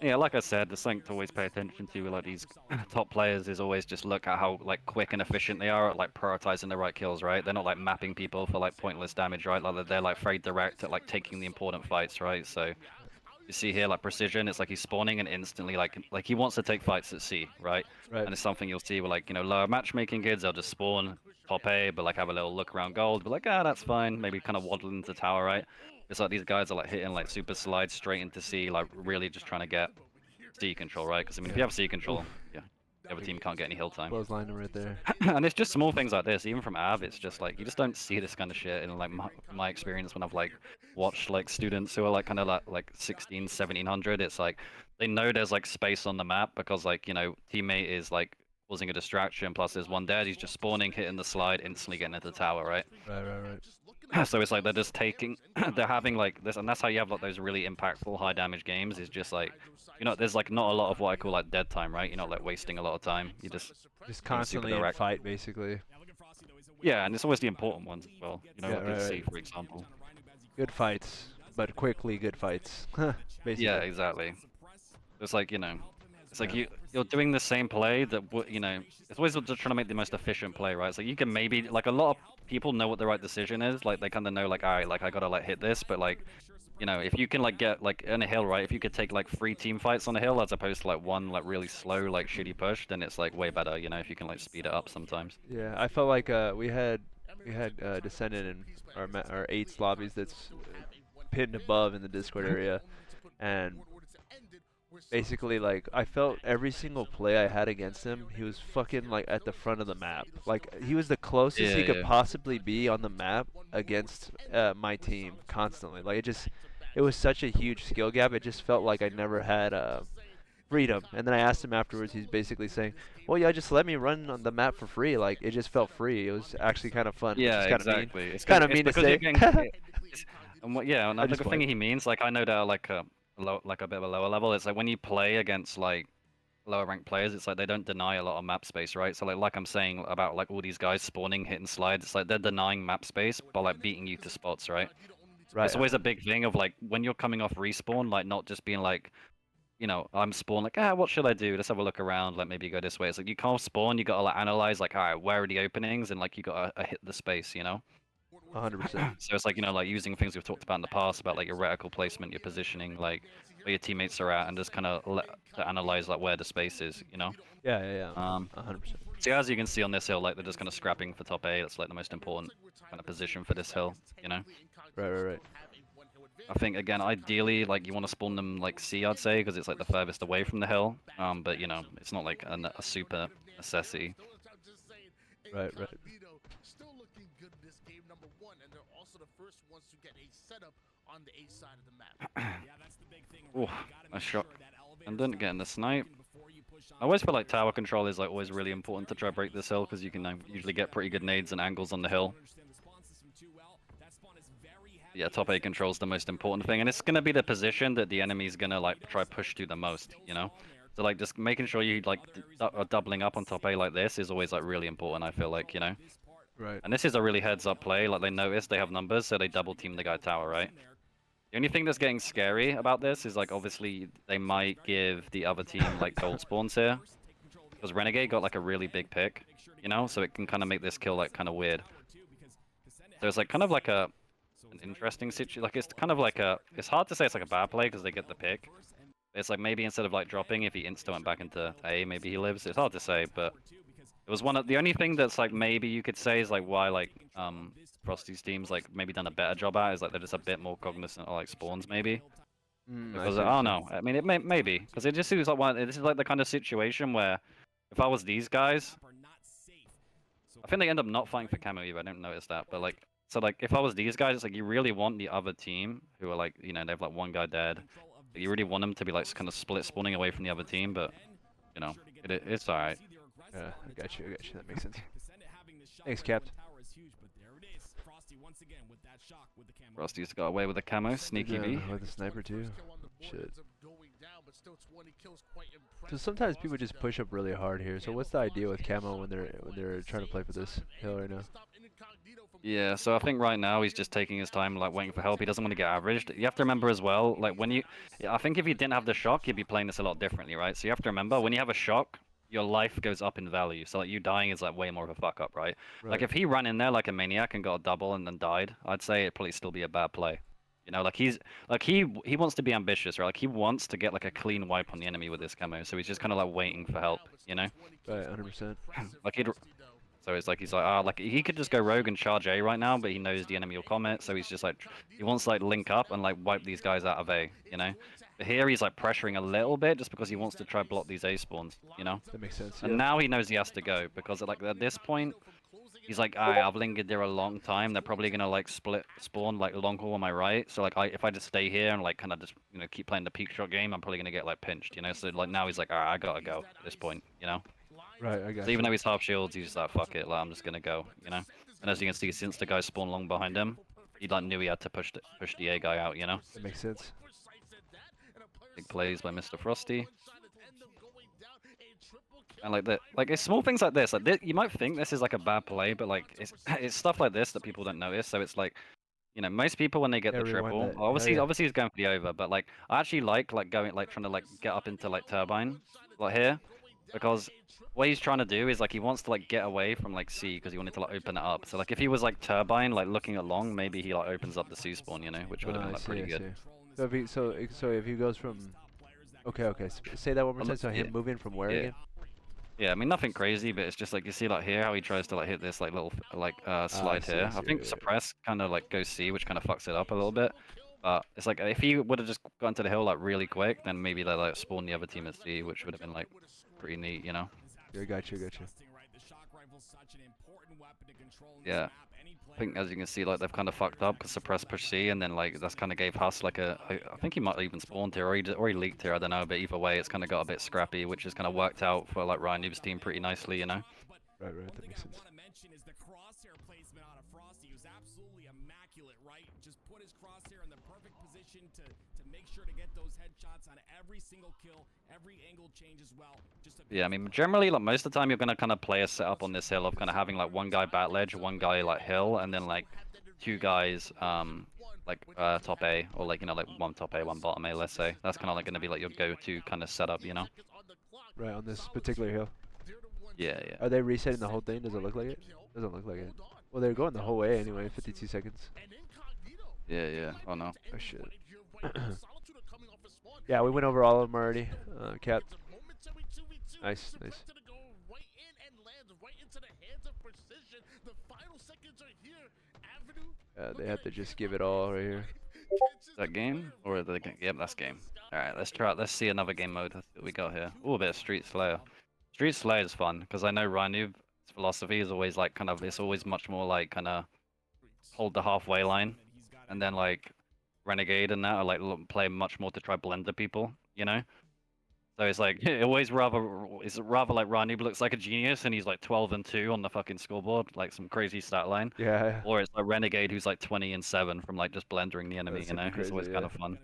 Yeah, like I said, the thing to always pay attention to with like these top players is always just look at how like quick and efficient they are at like prioritizing the right kills, right? They're not like mapping people for like pointless damage, right? Like they're like very direct at like taking the important fights, right? So you see here like precision, it's like he's spawning and instantly like he wants to take fights at C, right? And it's something you'll see with like, you know, lower matchmaking kids, they'll just spawn top A, but like have a little look around gold, but like, that's fine, maybe kind of waddle into tower, right? It's like these guys are like hitting like super slides straight into C, like really just trying to get C control, right? Because I mean, if you have C control, yeah, the other team can't get any hill time. Clothesline right there. And it's just small things like this, even from Av, it's just like you just don't see this kind of shit in like my experience when I've like watched like students who are like kind of like 16, 1700. It's like they know there's like space on the map because like, you know, teammate is like causing a distraction, plus there's one dead, he's just spawning, hitting the slide, instantly getting into the tower, right? Right. So it's like they're just taking, they're having like this, and that's how you have like those really impactful high damage games, is just like, you know, there's like not a lot of what I call like dead time, right? You're not like wasting a lot of time, you just constantly in fight, basically. Yeah, and it's always the important ones as well, you know, Yeah, like right. C, for example. Good fights, but quickly good fights. Basically. Yeah, exactly. It's like, you know, it's like you're doing the same play that, you know, it's always just trying to make the most efficient play, right? It's like you can maybe, like a lot of people know what the right decision is, like they kind of know like, all right, like I gotta like hit this, but like, you know, if you can like get like in a hill, right? If you could take like 3 team fights on a hill as opposed to like one like really slow like shitty push, then it's like way better, you know, if you can like speed it up sometimes. Yeah, I felt like we had Descendant in our 8s lobbies that's pinned above in the Discord area, and basically like I felt every single play I had against him, he was fucking like at the front of the map. Like he was the closest he could Yeah. possibly be on the map against my team constantly. Like it was such a huge skill gap. It just felt like I never had freedom. And then I asked him afterwards. He's basically saying, "Well, yeah, just let me run on the map for free. Like it just felt free. It was actually kind of fun, which Yeah, is kind of mean. exactly. It's Kind because of mean to you're say. getting. And what, yeah, and I I think just the thing played. he means, like I know that like a like a bit of a lower level, it's like when you play against like lower ranked players, it's like they don't deny a lot of map space, right? So like I'm saying about like all these guys spawning, hitting slides, it's like they're denying map space by like beating you to spots, right? Right. It's always a big thing of like when you're coming off respawn, like not just being like, you know, I'm spawn like, what should I do? Let's have a look around, like maybe go this way. It's like you can't spawn, you gotta like analyze like, all right, where are the openings, and like you gotta hit the space, you know? 100%. So it's like, you know, like using things we've talked about in the past about like your reticle placement, your positioning, like where your teammates are at, and just kind of to analyze like where the space is, you know? Yeah, yeah, yeah. Um, 100%. so as you can see on this hill, like they're just kind of scrapping for top A. That's like the most important kind of position for this hill, you know? Right. I think again, ideally, like you want to spawn them like C, I'd say, because it's like the furthest away from the hill. But you know, it's not like a super necessity. Right. Still looking good in this game, number one, and they're also the first ones to get a setup on the A side of the map. Yeah, that's the big thing. Ooh, You gotta a make shot. sure that elevator's And then not getting the just snipe. broken before you push I always onto feel the like tower control is like always really important to try break this hill because you can usually get pretty good nades and angles on the hill. Yeah, top A control is the most important thing, and it's gonna be the position that the enemy's gonna like try push to the most, you know. So like just making sure you like are doubling up on top A like this is always like really important. I feel like, you know. Right. And this is a really heads up play. Like they notice they have numbers, so they double team the guy tower, right? The only thing that's getting scary about this is like obviously they might give the other team like gold spawns here, because Renegade got like a really big pick, you know, so it can kind of make this kill like kind of weird. So it's like kind of like an interesting situation. Like it's kind of like it's hard to say it's like a bad play because they get the pick. It's like maybe instead of like dropping, if he insta went back into A, maybe he lives. It's hard to say, but it was one of the only thing that's like maybe you could say is like why like Frosty's team's like maybe done a better job at is like they're just a bit more cognizant of like spawns maybe. Because I don't know. I mean, it maybe because it just seems like this is like the kind of situation where if I was these guys, I think they end up not fighting for camo either. I didn't notice that, but like so like if I was these guys, it's like you really want the other team who are like, you know, they have like one guy dead. You really want them to be like kind of split spawning away from the other team, but you know, it's alright. Yeah, I got you. That makes sense. Thanks, Capt. Frosty's got away with the camo, sneaky B. With the sniper too. Shit. So sometimes people just push up really hard here. So what's the idea with camo when they're trying to play for this hill right now? Yeah, so I think right now he's just taking his time, like waiting for help. He doesn't want to get averaged. You have to remember as well, like I think if you didn't have the shock, you'd be playing this a lot differently, right? So you have to remember when you have a shock, your life goes up in value. So like you dying is like way more of a fuck up, right? Like if he ran in there like a maniac and got a double and then died, I'd say it'd probably still be a bad play. You know, like he wants to be ambitious, right? Like he wants to get like a clean wipe on the enemy with this camo. So he's just kind of like waiting for help, you know? Right, 100%. Like so it's like he's like like he could just go rogue and charge A right now, but he knows the enemy will comment, so he's just like he wants to like link up and like wipe these guys out of A, you know. But here he's like pressuring a little bit just because he wants to try block these A spawns, you know. That makes sense. And now he knows he has to go because like at this point he's like, I've lingered there a long time. They're probably gonna like split spawn like long haul on my right. So like if I just stay here and like kind of just keep playing the peak shot game, I'm probably gonna get like pinched, you know. So like now he's like, I gotta go at this point, you know. Right, I got So even though he's half shields, he's just like, fuck it, like, I'm just gonna go, you know? And as you can see, since the guy spawned long behind him, he like knew he had to push the A guy out, you know? That makes sense. Big plays by Mr. Frosty. And like that, like it's small things like this, you might think this is like a bad play, but like it's stuff like this that people don't notice. So it's like, you know, most people when they get the triple, obviously he's going for the over, but like I actually like going like trying to like get up into like turbine, like here. Because what he's trying to do is like he wants to like get away from like C because he wanted to like open it up. So like if he was like turbine like looking at long, maybe he like opens up the C spawn, you know, which would have been like pretty good. So if he goes from okay, say that one more time. So him moving from where again? Yeah, I mean nothing crazy, but it's just like you see like here how he tries to like hit this like little slide here. I think suppress kind of like goes C, which kind of fucks it up a little bit. But it's like if he would have just gone to the hill like really quick, then maybe they like spawn the other team at C, which would have been like pretty neat, you know? Yeah, gotcha. Yeah. I think as you can see, like they've kind of fucked up because suppress push C, and then like that's kind of gave Huss like I think he might have even spawned here, or he leaked here. I don't know, but either way, it's kind of got a bit scrappy, which has kind of worked out for like Ryan Noob's team pretty nicely, you know. Right, that makes sense. Is the crosshair placement on a Frosty, who's absolutely immaculate, right? Just put his crosshair in the perfect position to make sure to get those headshots on every single kill, every angle change as well. Yeah, I mean, generally, like most of the time, you're gonna kind of play a setup on this hill of kind of having like one guy bat ledge, one guy like hill, and then like two guys top A, or like like one top A, one bottom A. Let's say that's kind of like gonna be like your go-to kind of setup, you know? Right, on this particular hill. Yeah, yeah. Are they resetting the whole thing? Does it look like it? Doesn't look like it. Well, they're going the whole way anyway. 52 seconds. Yeah, yeah. Oh no. Oh shit. Yeah, we went over all of them already. Cap. Nice. They have to just give it all right here. Is that game or the game? Yep, that's game. All right, let's try. Let's see another game mode. Let's see what we got here. Oh, a bit of Street Slayer. Street Slayer is fun because I know Ryanoob's philosophy is always like kind of it's always much more like kind of hold the halfway line, and then like Renegade and that are like play much more to try blend the people, you know. So it's like it's rather like Ryανoob looks like a genius and he's like 12 and 2 on the fucking scoreboard, like some crazy stat line. Yeah. Or it's like Renegade who's like 20 and 7 from like just blendering the enemy, That's you know. crazy, It's always kind of yeah. fun.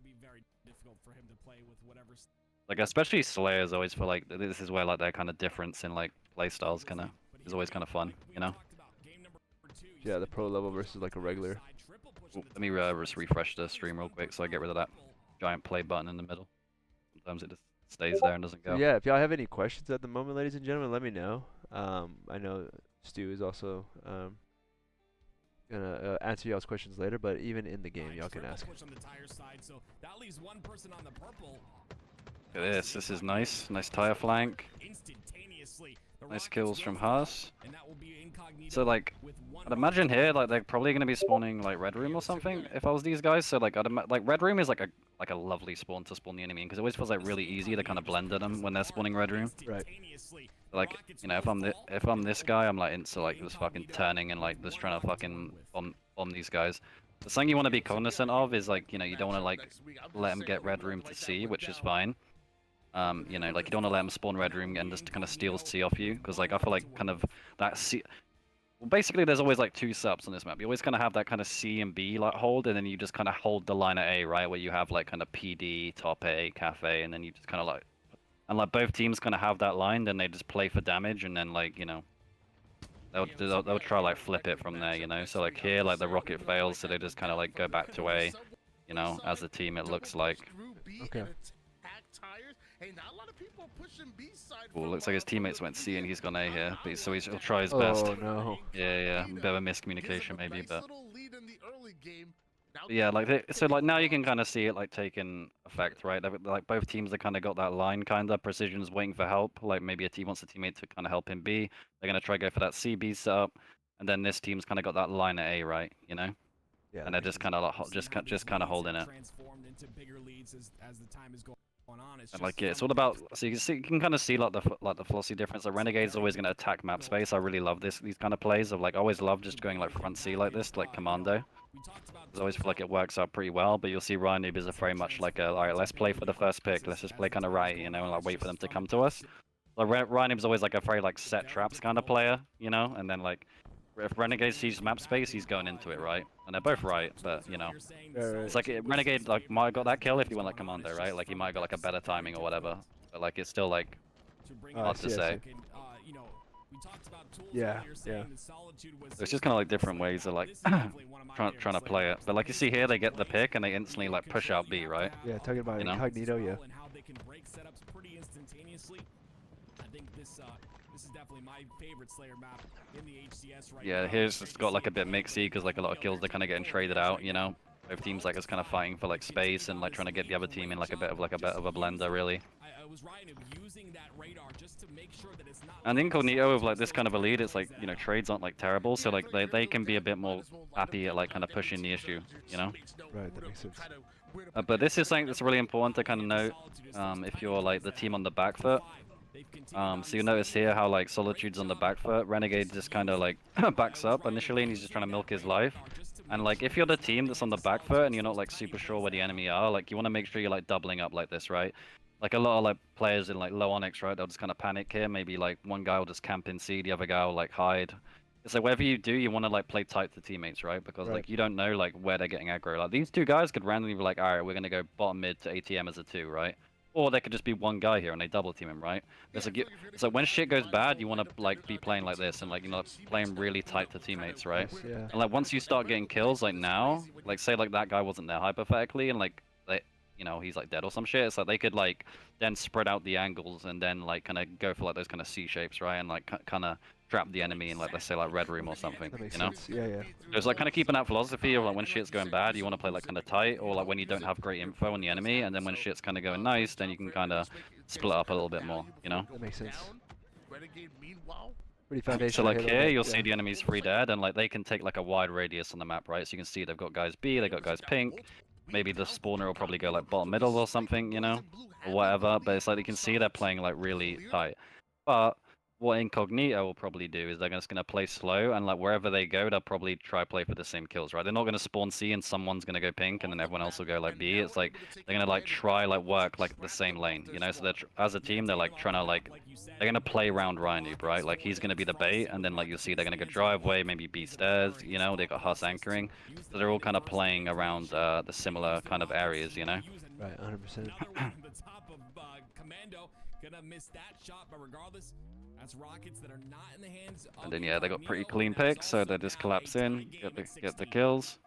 Like especially Slayer is always for like this is where like their kind of difference in like play styles kind of is always kind of fun, you know. Yeah, the pro level versus like a regular. Ooh, let me just refresh the stream real quick so I get rid of that giant play button in the middle. Sometimes it just stays there and doesn't go. Yeah, if y'all have any questions at the moment, ladies and gentlemen, let me know. I know Stu is also gonna answer y'all's questions later, but even in the game, y'all can ask. Look at this. This is nice. Nice tire flank. Nice kills from Haas. So like, I'd imagine here like they're probably gonna be spawning like Red Room or something if I was these guys. So like like Red Room is like a lovely spawn to spawn the enemy in because it always feels like really easy to kind of blend at them when they're spawning Red Room. Right. Like if I'm this guy, I'm like into like just fucking turning and like just trying to fucking bomb these guys. The thing you want to be cognizant of is like you don't want to like let them get Red Room to C, which is fine. Like you don't want to let them spawn Red Room and just kind of steal C off you, because like I feel like kind of that C. Well, basically there's always like two setups on this map. You always kind of have that kind of C and B like hold, and then you just kind of hold the line at A, right, where you have like kind of PD, top A, cafe, and then you just kind of like, and like both teams kind of have that line, then they just play for damage, and then like they'll try like flip it from there, So like here like the rocket fails, so they just kind of like go back to A, as a team it looks like. Okay. Well, looks like his teammates went C and he's gone A here, but so he'll try his best. Oh no. Yeah, a bit of a miscommunication maybe, but yeah, like so like now you can kind of see it like taking effect, right? Like both teams have kind of got that line kind of. Precision's waiting for help, like maybe a team wants a teammate to kind of help him B. They're gonna try go for that CB setup, and then this team's kind of got that line at A, right? Yeah. And they're just kind of like just kind of holding it. And like it's all about, so you can kind of see like the philosophy difference. The Renegade's always going to attack map space. I really love these kind of plays of like I always love just going like front C like this, like commando. I always feel like it works out pretty well. But you'll see Ryanob is very much like alright, let's play for the first pick. Let's just play kind of right, and like wait for them to come to us. Like Ryanob's always like a very like set traps kind of player, and then like if Renegade sees map space, he's going into it, right? And they're both right, but it's like Renegade like might have got that kill if he went like commando, right? Like he might have got like a better timing or whatever, but like it's still like hard to say. Yeah. So it's just kind of like different ways of like trying to play it. But like you see here, they get the pick and they instantly like push out B, right? Yeah, talking about incognito, yeah. I think this is definitely my favorite Slayer map in the HCS right now. Yeah, here's it's got like a bit mixy because like a lot of kills they're kind of getting traded out, Both teams like is kind of fighting for like space and like trying to get the other team in like a bit of a blender really. was Ryan using that radar just to make sure that it's not. And incognito with like this kind of a lead, it's like, you know, trades aren't like terrible, so like they can be a bit more happy at like kind of pushing the issue, you know. Right, that makes sense. But this is something that's really important to kind of note if you're like the team on the back foot. So you notice here how like Solitude's on the back foot, Renegade just kind of like backs up initially and he's just trying to milk his life. And like if you're the team that's on the back foot and you're not like super sure where the enemy are, like you want to make sure you're like doubling up like this, right? Like a lot of like players in like low onyx, right? They'll just kind of panic here. Maybe like one guy will just camp in C, the other guy will like hide. It's like whatever you do, you want to like play tight to teammates, right? Because like you don't know like where they're getting aggro. Like these two guys could randomly be like, all right, we're gonna go bottom mid to ATM as a 2, right? Or there could just be one guy here and they double team him, right? It's like when shit goes bad, you want to like be playing like this and like, you know, playing really tight to teammates, right? Yeah. And like once you start getting kills, like now, like say like that guy wasn't there hypothetically, and like you know, he's like dead or some shit. It's like they could like then spread out the angles and then like kind of go for like those kind of C shapes, right? And like kind of trap the enemy in like, let's say like red room or something, That makes you know? sense. Yeah, yeah. So it's like kind of keeping that philosophy of like when shit's going bad, you want to play like kind of tight, or like when you don't have great info on the enemy, and then when shit's kind of going nice, then you can kind of split up a little bit more, you know? That makes sense. Pretty So foundational. like hit on here, that, you'll yeah. see the enemy's free dead, and like they can take like a wide radius on the map, right? So you can see they've got guys B, they've got guys pink. Maybe the spawner will probably go like bottom middle or something, you know, or whatever. But it's like you can see they're playing like really tight. But what Incognito will probably do is they're just gonna play slow, and like wherever they go, they'll probably try play for the same kills, right? They're not gonna spawn C and someone's gonna go pink, and then everyone else will go like B. It's like they're gonna like try like work like the same lane, you know. So they're as a team, they're like trying to like they're gonna play around Ryan Noob, right? Like he's gonna be the bait, and then like you'll see they're gonna go driveway, maybe B stairs, you know. They got Huss anchoring, so they're all kind of playing around the similar kind of areas, you know. Right, 100%. Gonna miss that shot, but regardless, that's rockets that are not in the hands of And then yeah, they got pretty clean picks, so they just collapse in, get the kills.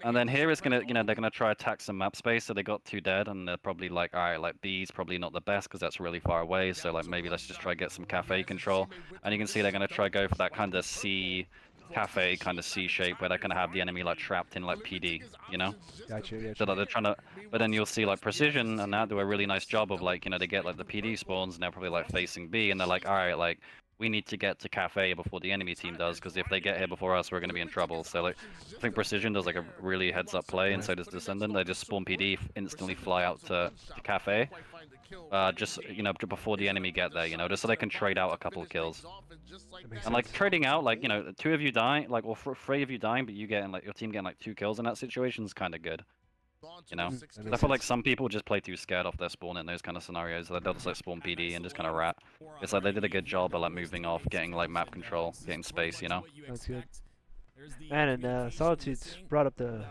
And then here is gonna, you know, they're gonna try attack some map space, so they got 2 dead, and they're probably like, all right, like B's probably not the best because that's really far away, so like maybe let's just try get some cafe control. And you can see they're gonna try go for that kind of C cafe kind of C shape where they're gonna have the enemy like trapped in like PD, you know. Gotcha. So that they're trying to, but then you'll see like Precision and that do a really nice job of like, you know, they get like the PD spawns and they're probably like facing B, and they're like, all right, like we need to get to cafe before the enemy team does, because if they get here before us, we're going to be in trouble. So like, I think Precision does like a really heads-up play, and so does Descendant. They just spawn PD, instantly fly out to cafe, just, you know, before the enemy get there, you know, just so they can trade out a couple of kills. And like trading out, like, you know, 2 of you dying, like, or 3 of you dying, but you getting like your team getting like 2 kills in that situation is kind of good. You know, I feel like some people just play too scared off their spawn in those kind of scenarios. They'll just like spawn PD and just kind of rat. It's like they did a good job of like moving off, getting like map control, getting space, you know. That's good. Man, and Solitude's brought up the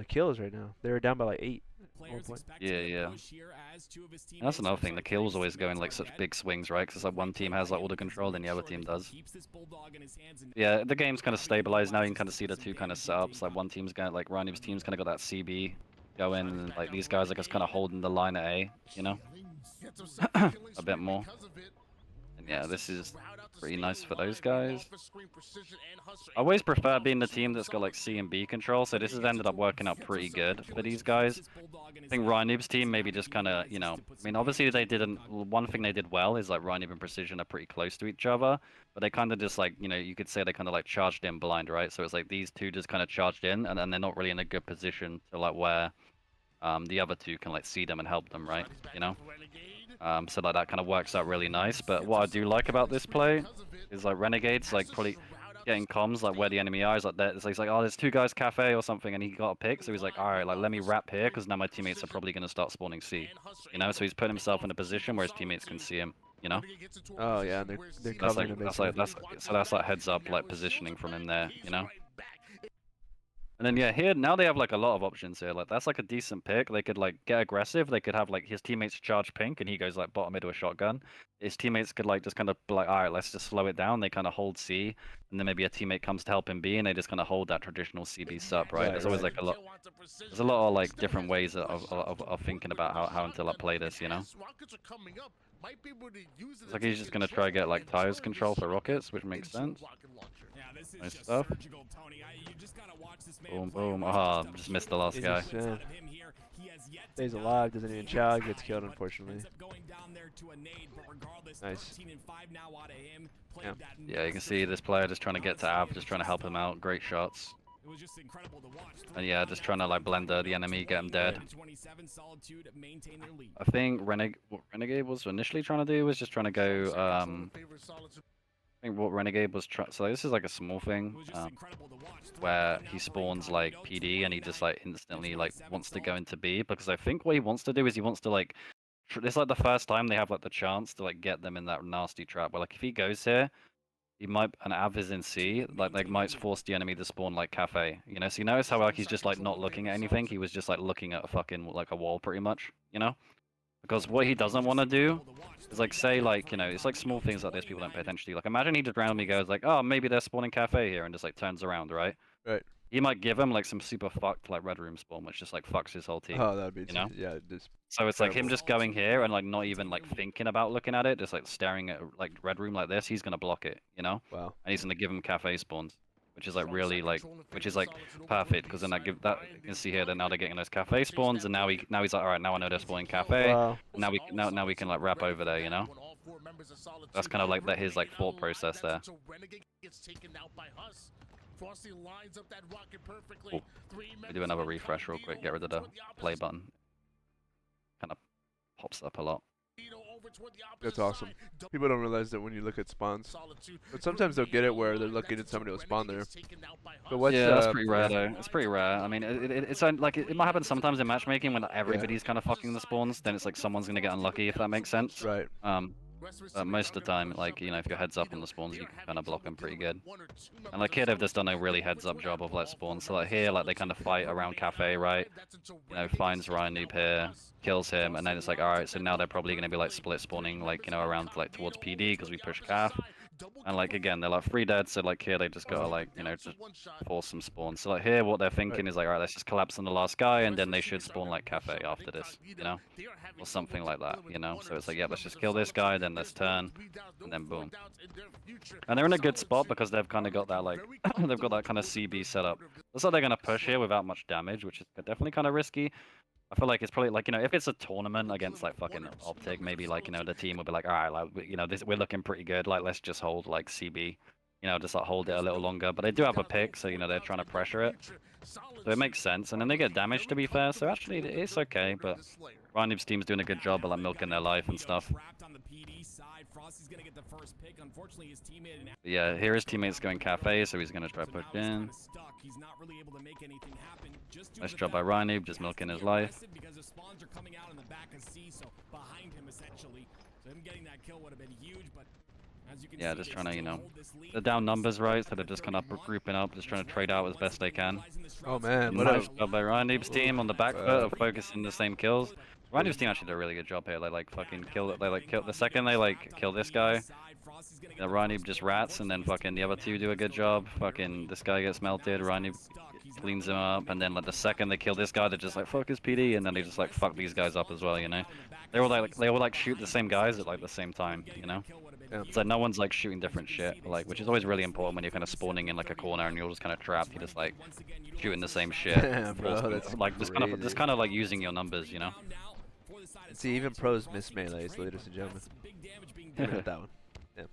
kills right now. They were down by like 8. Yeah. And that's another thing. The kills always go in like such big swings, right? Because like one team has like all the control, then the other team does. Yeah, the game's kind of stabilized now. You can kind of see the 2 kind of setups. Like one team's got like Ryan's team's kind of got that CB going, and like these guys are just kind of holding the line at A, you know, a bit more. And yeah, this is pretty nice for those guys. I always prefer being the team that's got like C and B control, so this has ended up working out pretty good for these guys. I think Ryan Noob's team maybe just kind of, you know, I mean, obviously they didn't, one thing they did well is like Ryan Noob and Precision are pretty close to each other, but they kind of just like, you know, you could say they kind of like charged in blind, right? So it's like these 2 just kind of charged in, and then they're not really in a good position to like where the other 2 can like see them and help them, right? You know? So like that kind of works out really nice. But what I do like about this play is like Renegade's like probably getting comms like where the enemy are. Is like that. It's like, oh, there's 2 guys cafe or something, and he got a pick. So he's like, all right, like let me wrap here because now my teammates are probably gonna start spawning C. You know, so he's put himself in a position where his teammates can see him. You know. Oh yeah, they're That's covering like that's like heads up like positioning from him there. You know. And then yeah, here now they have like a lot of options here. Like that's like a decent pick. They could like get aggressive. They could have like his teammates charge pink and he goes like bottom mid with a shotgun. His teammates could like just kind of be like, all right, let's just slow it down. They kind of hold C, and then maybe a teammate comes to help him B, and they just kind of hold that traditional CB sub, right? There's always like a lot. There's a lot of like different ways of thinking about how to like play this, you know. It's like he's just gonna try to get like tires control for rockets, which makes sense. Nice stuff. Boom, boom. Ah, just missed the last guy. yet to Stays die. alive, doesn't even chow, gets Trying, killed but unfortunately. ends up going down there to a nade, but regardless, Nice. 13 and 5 now out of him. Played Yeah. that Yeah, you can see this player just trying to get to Av, just trying to help him out. Great shots. It was just incredible to watch. And yeah, just trying to like blender the enemy, get him dead. 27 Solitude maintain their lead. I think what Renegade was initially trying to do was just trying to go, I think what Renegade was trying, so this is like a small thing, where he spawns like PD and he just like instantly like wants to go into B, because I think what he wants to do is he wants to like, it's like the first time they have like the chance to like get them in that nasty trap, where like if he goes here, he might, and Av is in C, like they might force the enemy to spawn like cafe, you know, so you notice how like he's just like not looking at anything, he was just like looking at a fucking like a wall pretty much, you know? Because what he doesn't want to do is like say like, you know, it's like small things like this people don't pay attention to. Like imagine he just randomly goes like, oh, maybe they're spawning cafe here, and just like turns around, right? Right. He might give him like some super fucked like red room spawn, which just like fucks his whole team. Oh, that'd be you know? yeah, just So it's like him terrible. just going here and like not even like thinking about looking at it, just like staring at like red room like this. He's gonna block it, you know? Wow. And he's gonna give him cafe spawns, which is like really like, which is like perfect, because then I give that, you can see here that now they're getting those cafe spawns, and now he's like, all right, now I know they're spawning cafe. Wow. Now we can like wrap over there, you know? That's kind of like that his like thought process there. Cool. We do another refresh real quick, get rid of the play button. Kind of pops up a lot. That's awesome. People don't realize that when you look at spawns, but sometimes they'll get it where they're looking at somebody will spawn there. But what's yeah, that's pretty rare though. It's pretty rare. I mean, it's like it might happen sometimes in matchmaking when everybody's kind of fucking the spawns. Then it's like someone's gonna get unlucky, if that makes sense. Right. But most of the time, like, you know, if you're heads up on the spawns, you can kind of block them pretty good. And like here, they've just done a really heads up job of like spawns. So like here, like they kind of fight around cafe, right? You know, finds Ryan Noob here, kills him, and then it's like, all right, so now they're probably gonna be like split spawning, like, you know, around like towards PD because we push calf. And like again, they're like 3 dead, so like here they just gotta like, you know, just force some spawns. So like here, what they're thinking is like, alright, let's just collapse on the last guy, and then they should spawn like cafe after this, you know, or something like that, you know. So it's like, yeah, let's just kill this guy, then let's turn, and then boom. And they're in a good spot because they've kind of got that like, they've got that kind of CB setup. Looks like they're gonna push here without much damage, which is definitely kind of risky. I feel like it's probably like, you know, if it's a tournament against like fucking Optic, maybe like, you know, the team will be like, all right, like, you know, we're looking pretty good. Like, let's just hold like CB, you know, just like hold it a little longer. But they do have a pick, so, you know, they're trying to pressure it. So it makes sense. And then they get damaged, to be fair. So actually, it's okay. But Ryan Noob's team's doing a good job of like milking their life and stuff. But yeah, here his teammate's going cafe, so he's going to try to push in. Nice job by Ryan Noob, just milking his life. Yeah, just trying to, you know, they're down numbers, right? So they're just kind of grouping up, just trying to trade out as best they can. Oh man, Nice job by Ryan Noob's team on the back foot of focusing the same kills. Ryan Noob's team actually did a really good job here. They like fucking kill it. They like kill the second they like kill this guy. You know, Ryan Noob just rats, and then fucking the other two do a good job. Fucking this guy gets melted. Ryan Noob cleans him up, and then like the second they kill this guy, they're just like fuck his PD, and then they just like fuck these guys up as well. You know, they all like shoot the same guys at like the same time. You know. Yeah. So no one's like shooting different shit, like, which is always really important when you're kind of spawning in like a corner and you're just kind of trapped. You're just like shooting the same shit. Damn, bro, that's like just kind of like using your numbers, you know. See, even pros miss melees, ladies and gentlemen. Even with that one. Yeah.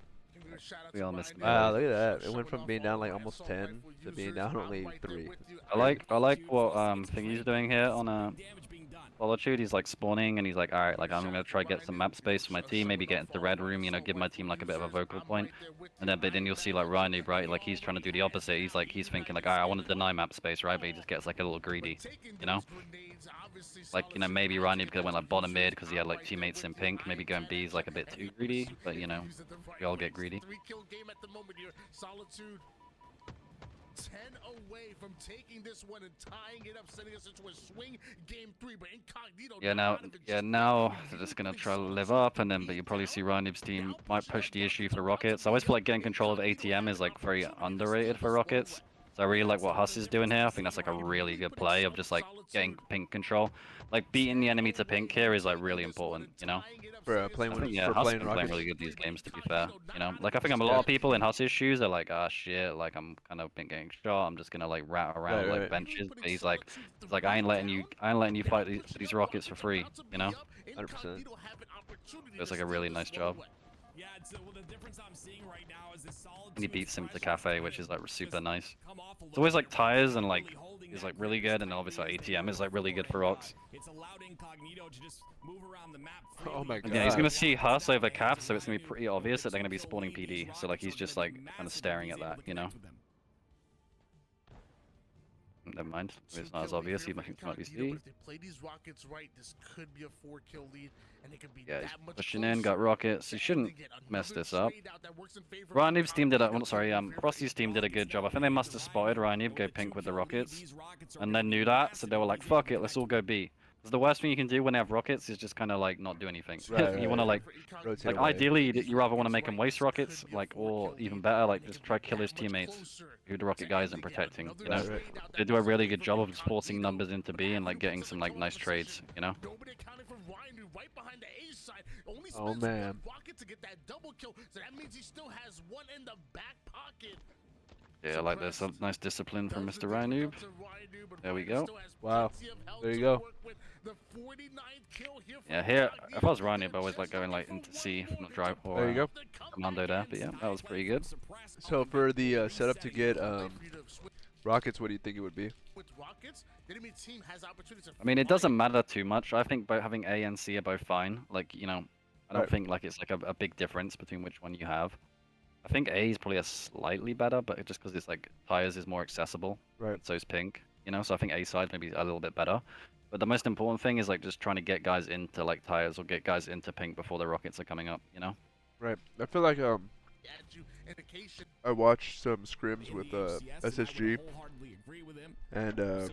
We all missed. Wow, look at that. It went from being down like almost 10 to being down only 3. I like what Thingy's doing here on Solitude. He's like spawning and he's like, all right, like I'm gonna try to get some map space for my team, maybe get into the red room, you know, give my team like a bit of a vocal point. And then but then you'll see like Ryan Noob, right? Like he's trying to do the opposite. He's thinking like, all right, I want to deny map space, right? But he just gets like a little greedy, you know? Like, you know, maybe Ryan Noob could have went like bottom mid because he had like teammates in pink. Maybe going B is like a bit too greedy, but you know, we all get greedy. 10 away from taking this one and tying it up, sending us into a swing game 3, but Incognito. Now they're just gonna try to live up, and then but you probably see Ryan Noob's team might push the issue for Rockets. I always feel like getting control of ATM is like very underrated for Rockets. So I really like what Huss is doing here. I think that's like a really good play of just like getting pink control. Like beating the enemy to pink here is like really important, you know? For playing I with think yeah, for Huss has playing been playing Rockets. really good these games to be fair. You know, like I think I'm a lot Yeah. of people in Huss's shoes are like, ah shit, like I'm kind of been getting shot. I'm just gonna like rat around Right, like right. benches. But he's like I ain't letting you fight these Rockets for free, you know? 100%. It's like a really nice job. Yeah, so well, the difference I'm seeing right now is this solid. And he beats him to Cafe, which is like super nice. Come off a It's always little like bit, tires and really like holding is that like really grip good, and as obviously tightly as they ATM is can like really good for before, Rocks. it's allowed Incognito to just move around the map Oh freely. my And yeah, he's God. gonna see Huss over Cap, so it's gonna be pretty obvious that they're gonna be spawning PD. So like he's just like kind of staring at that, you know. Never mind, it's not as obvious. He might be see. If they play these Rockets right, this could be a 4-kill lead, and it could be Yeah, he's that much pushing in, closer got Rockets. He to shouldn't ending it. mess Another this up. trade out that works in favor of Ryaniv's team did a, Incognito, oh, sorry, in favor of Frosty's team did a good job. I think they must have spotted Ryaniv go pink with the Rockets, and then then knew that, so they were like, fuck it, let's all go B. Because the worst thing you can do when they have Rockets is just kind of like not do anything. Right, You want to right. like Rotate Like away. ideally, you rather want to make him waste rockets, like, or even better, like just try kill his teammates who the rocket guy isn't protecting. You know, Right, right. they do a really good job of just forcing numbers into B and like getting some like nice trades. You know. Nobody accounting for Ryan, who right behind the A side only Oh, spends man. one rocket to get that double kill, so that means he still has one in the back pocket. Yeah, like there's a nice discipline from Mr. Ryanoob. There we go. Wow. There you go. Yeah, here if I was Ryanoob, I was like going like into C, not drive or There you go. commando there. But yeah, that was pretty good. So for the setup to get Rockets, what do you think it would be? I mean, it doesn't matter too much. I think both having A and C are both fine. Like, you know, I don't Right. think like it's like a big difference between which one you have. I think A is probably a slightly better, but just because it's like tires is more accessible. Right. And so is pink, you know. So I think A side maybe a little bit better. But the most important thing is like just trying to get guys into like tires or get guys into pink before the rockets are coming up, you know. Right. I feel like I watched some scrims with SSG, and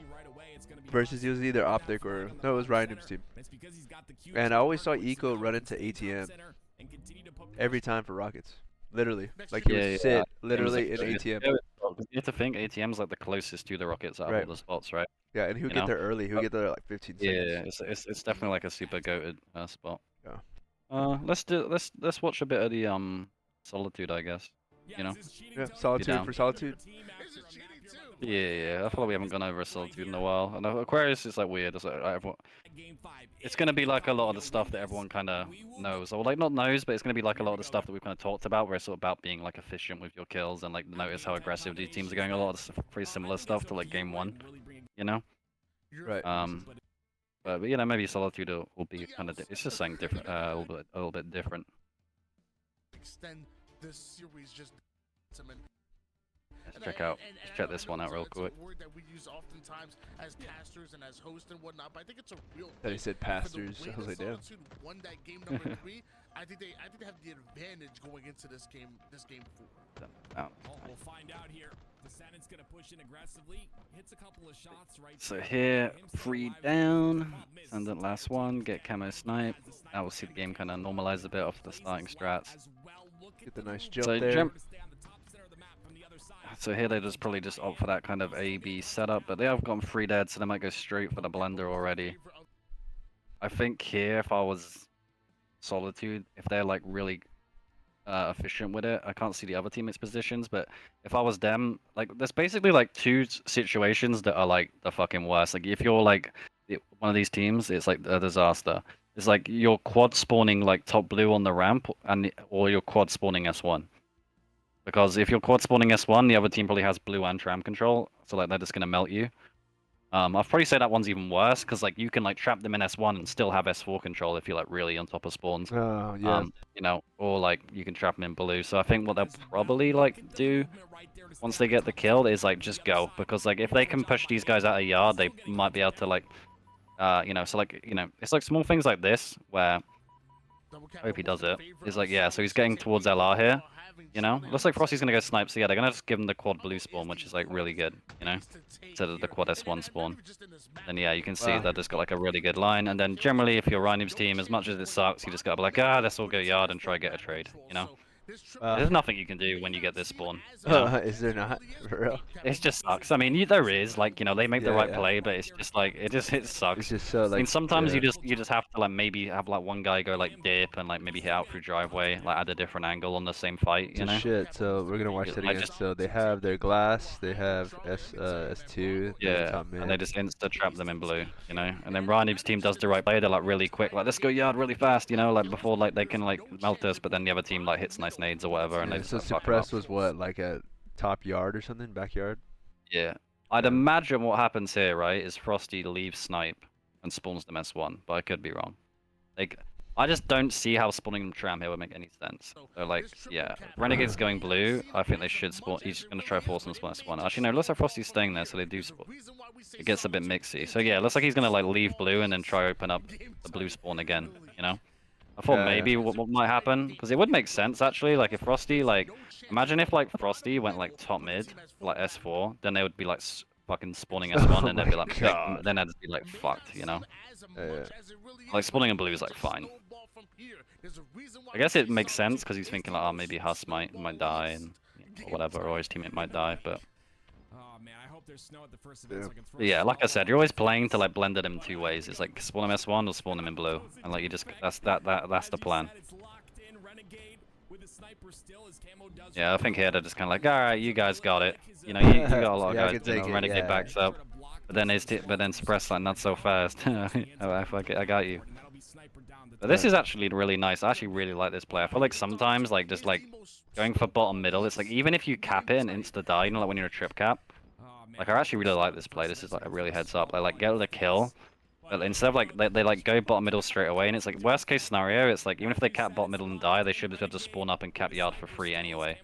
versus it was either Optic or no, it was Ryan's team, and I always saw Eco run into ATM every time for Rockets. Literally, like he would sit literally in ATM. You have to think ATM's like the closest to the rockets out of Right. all the spots, right? Yeah, and he'll You get know? there early. He'll get there at like 15 seconds. Yeah, it's definitely like a super goated spot. Yeah. Let's watch a bit of the Solitude, I guess. You know. Yeah, Solitude down. for Solitude. Yeah, I feel like we haven't gone over a Solitude in a while. And Aquarius is like weird. It's like everyone, it's gonna be like a lot of the stuff that everyone kind of knows, or like not knows, but it's gonna be like a lot of the stuff that we've kind of talked about, where it's sort of about being like efficient with your kills and like notice how aggressive these teams are going. A lot of pretty similar stuff to like game one, you know. Right. But you know, maybe Solitude will be kind of it's just something different, a little bit different. Extend this series just Let's check this one out real quick. It's a word that we use oftentimes as casters and as hosts and whatnot, but I think it's a real That he said for the pastors. way I was that like, damn. Solitude won that game number 3. I think they have the advantage going into this game 4. Oh. We'll find out here. Descendant's gonna push in aggressively. Hits a couple of shots right. So here, 3 down. Descendant last one. Get camo snipe. Now we'll see the game kind of normalize a bit after the starting strats. Get the nice jump So there. So here they just probably just opt for that kind of A/B setup, but they have gone 3 dead, so they might go straight for the blender already. I think here, if I was Solitude, if they're like really efficient with it, I can't see the other teammates' positions, but if I was them, like there's basically like 2 situations that are like the fucking worst. Like if you're like one of these teams, it's like a disaster. It's like you're quad spawning like top blue on the ramp, or you're quad spawning S1. Because if you're quad spawning S1, the other team probably has blue and tram control, so like they're just gonna melt you. I'd probably say that one's even worse, because like you can like trap them in S1 and still have S4 control if you're like really on top of spawns. Oh yeah. You know, or like you can trap them in blue. So I think what they'll probably like do once they get the kill is like just go, because like if they can push these guys out of yard, they might be able to like, you know, so like, you know, it's like small things like this where I hope he does it. It's like, yeah, so he's getting towards LR here. You know, looks like Frosty's gonna go snipe, so yeah, they're gonna just give him the quad blue spawn, which is like really good, you know, instead of the quad S1 spawn. And yeah, you can see that just got like a really good line. And then generally, if you're Ryanim's team, as much as it sucks, you just gotta be like, let's all go yard and try to get a trade, you know. There's nothing you can do when you get this spawn. You know? Is there not? For real? It just sucks. I mean, there is like, you know, they make the Yeah, right yeah. play, but it's just like it It's sucks. just so I mean, like. sometimes yeah. you just have to like maybe have like one guy go like dip and like maybe hit out through driveway, like at a different angle on the same fight, you So know? shit. So we're gonna watch that I again. just So they have their glass. They have S2. They have Yeah, top and they mid. just insta trap them in blue, you know. And then Ryan's team does the right play. They're like really quick, like let's go yard really fast, you know, like before like they can like melt us. But then the other team like hits nice nades or whatever, and they Yeah. just So like fuck 'em up. suppress was what, like at top yard or something, backyard. Yeah, I'd Yeah. imagine what happens here, right, is Frosty leaves snipe and spawns them S1, but I could be wrong. Like, I just don't see how spawning them tram here would make any sense. So like, yeah, Renegade's going blue. I think they should spawn. He's gonna try force them to spawn S1. Actually, no, looks like Frosty's staying there, so they do spawn. It gets a bit mixy. So yeah, looks like he's gonna like leave blue and then try open up the blue spawn again. You know. I thought Yeah, maybe yeah. what might happen, because it would make sense actually. Like if Frosty, like, imagine if like Frosty went like top mid, like S4, then they would be like fucking spawning S1, Oh and they'd my be like, God. then they'd just be like fucked, you know. Yeah. Like spawning in blue is like fine. I guess it makes sense because he's thinking like, oh, maybe Huss might die and or whatever, or his teammate might die, but. Oh man, I hope there's snow at the first event so I can throw Yeah, like I snow said, you're always playing to like blend it in two ways. It's like spawn him S1 or spawn him in blue, and like you just that's the plan. Yeah, I think here they're just kind of like, all right, you guys got it. You know, you got a lot of Yeah, I guys. can You know, take it, Renegade yeah. backs up, but then Suppress like not so fast. I got you. But this is actually really nice. I actually really like this play. I feel like sometimes like just like going for bottom middle, it's like even if you cap it and insta die, you know, like when you're a trip cap. Like I actually really like this play. This is like a really heads up. They like get the kill. But instead of like they like go bottom middle straight away, and it's like worst case scenario, it's like even if they cap bottom middle and die, they should be able to spawn up and cap yard for free anyway,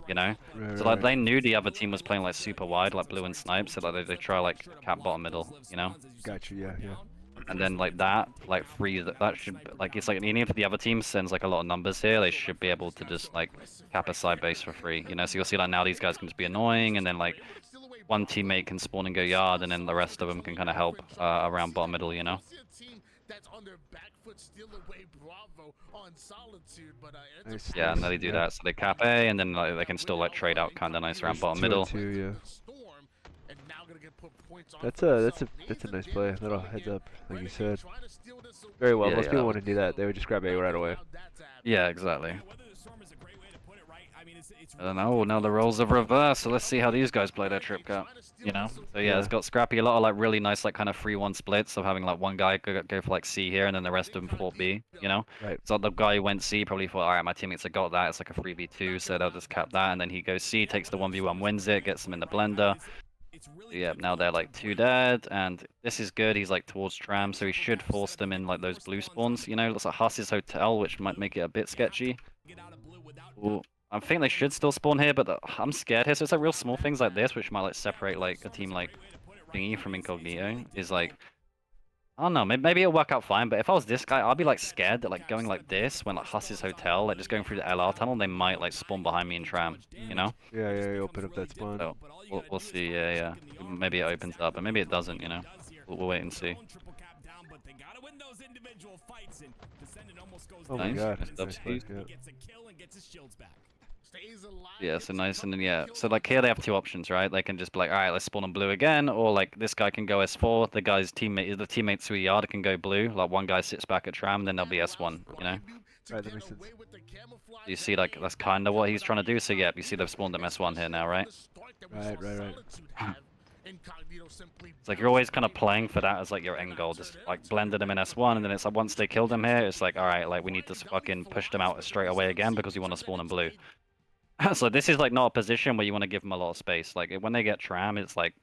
you know. Right, So like right. they knew the other team was playing like super wide, like blue and snipe, so like they try like cap bottom middle, you know. Got you. Yeah, yeah. And then like that, like free that should like it's like even if the other team sends like a lot of numbers here, they should be able to just like cap a side base for free, you know. So you'll see like now these guys can just be annoying, and then like one teammate can spawn and go yard, and then the rest of them can kind of help around bottom middle, you know. Nice, Yeah, and nice. then they do that, so they cap A, and then like, they can still like trade out kind of nice around bottom middle. 2-2, yeah. That's a nice play. Little heads up, like you said. Very well. Yeah, Most yeah. people wouldn't do that. They would just grab A right away. Yeah, exactly. I don't know. Now the roles have reversed, so let's see how these guys play their trip cap. You know. So yeah, it's got Scrappy a lot of like really nice like kind of 3-1 splits of having like one guy go for like C here, and then the rest of them fought B. You know. Right. So the guy who went C probably thought, all right, my teammates have got that. It's like a 3v2, so they'll just cap that, and then he goes C, takes the 1v1, wins it, gets them in the blender. Yeah, now they're like 2 dead, and this is good. He's like towards tram, so he should force them in like those blue spawns. You know, looks like Huss's hotel, which might make it a bit sketchy. Ooh. I think they should still spawn here, but I'm scared here. So it's like real small things like this, which might like separate like a team like Thingy from Incognito. Is like, I don't know, maybe it'll work out fine. But if I was this guy, I'd be like scared that like going like this when like Huss's hotel, like just going through the LR tunnel, they might like spawn behind me in tram. You know? Yeah, yeah. You open up that spawn. So we'll see. Yeah. Maybe it opens up, and maybe it doesn't. You know? We'll wait and see. Oh my Nice. God. Nice Nice play, play. yeah. Yeah, so nice, and then yeah, so like here they have two options, right? They can just be like, all right, let's spawn on blue again, or like this guy can go S4, the teammates who yard can go blue, like one guy sits back at tram, then they'll be S1, you know? Right, that makes sense. You see, like that's kind of what he's trying to do. So yeah, you see they've spawned them S1 here now, right? Right. It's like you're always kind of playing for that as like your end goal, just like blended them in S1, and then it's like once they kill them here, it's like, all right, like we need to fucking push them out straight away again because we want to spawn in blue. So this is like not a position where you want to give them a lot of space. Like when they get tram, it's like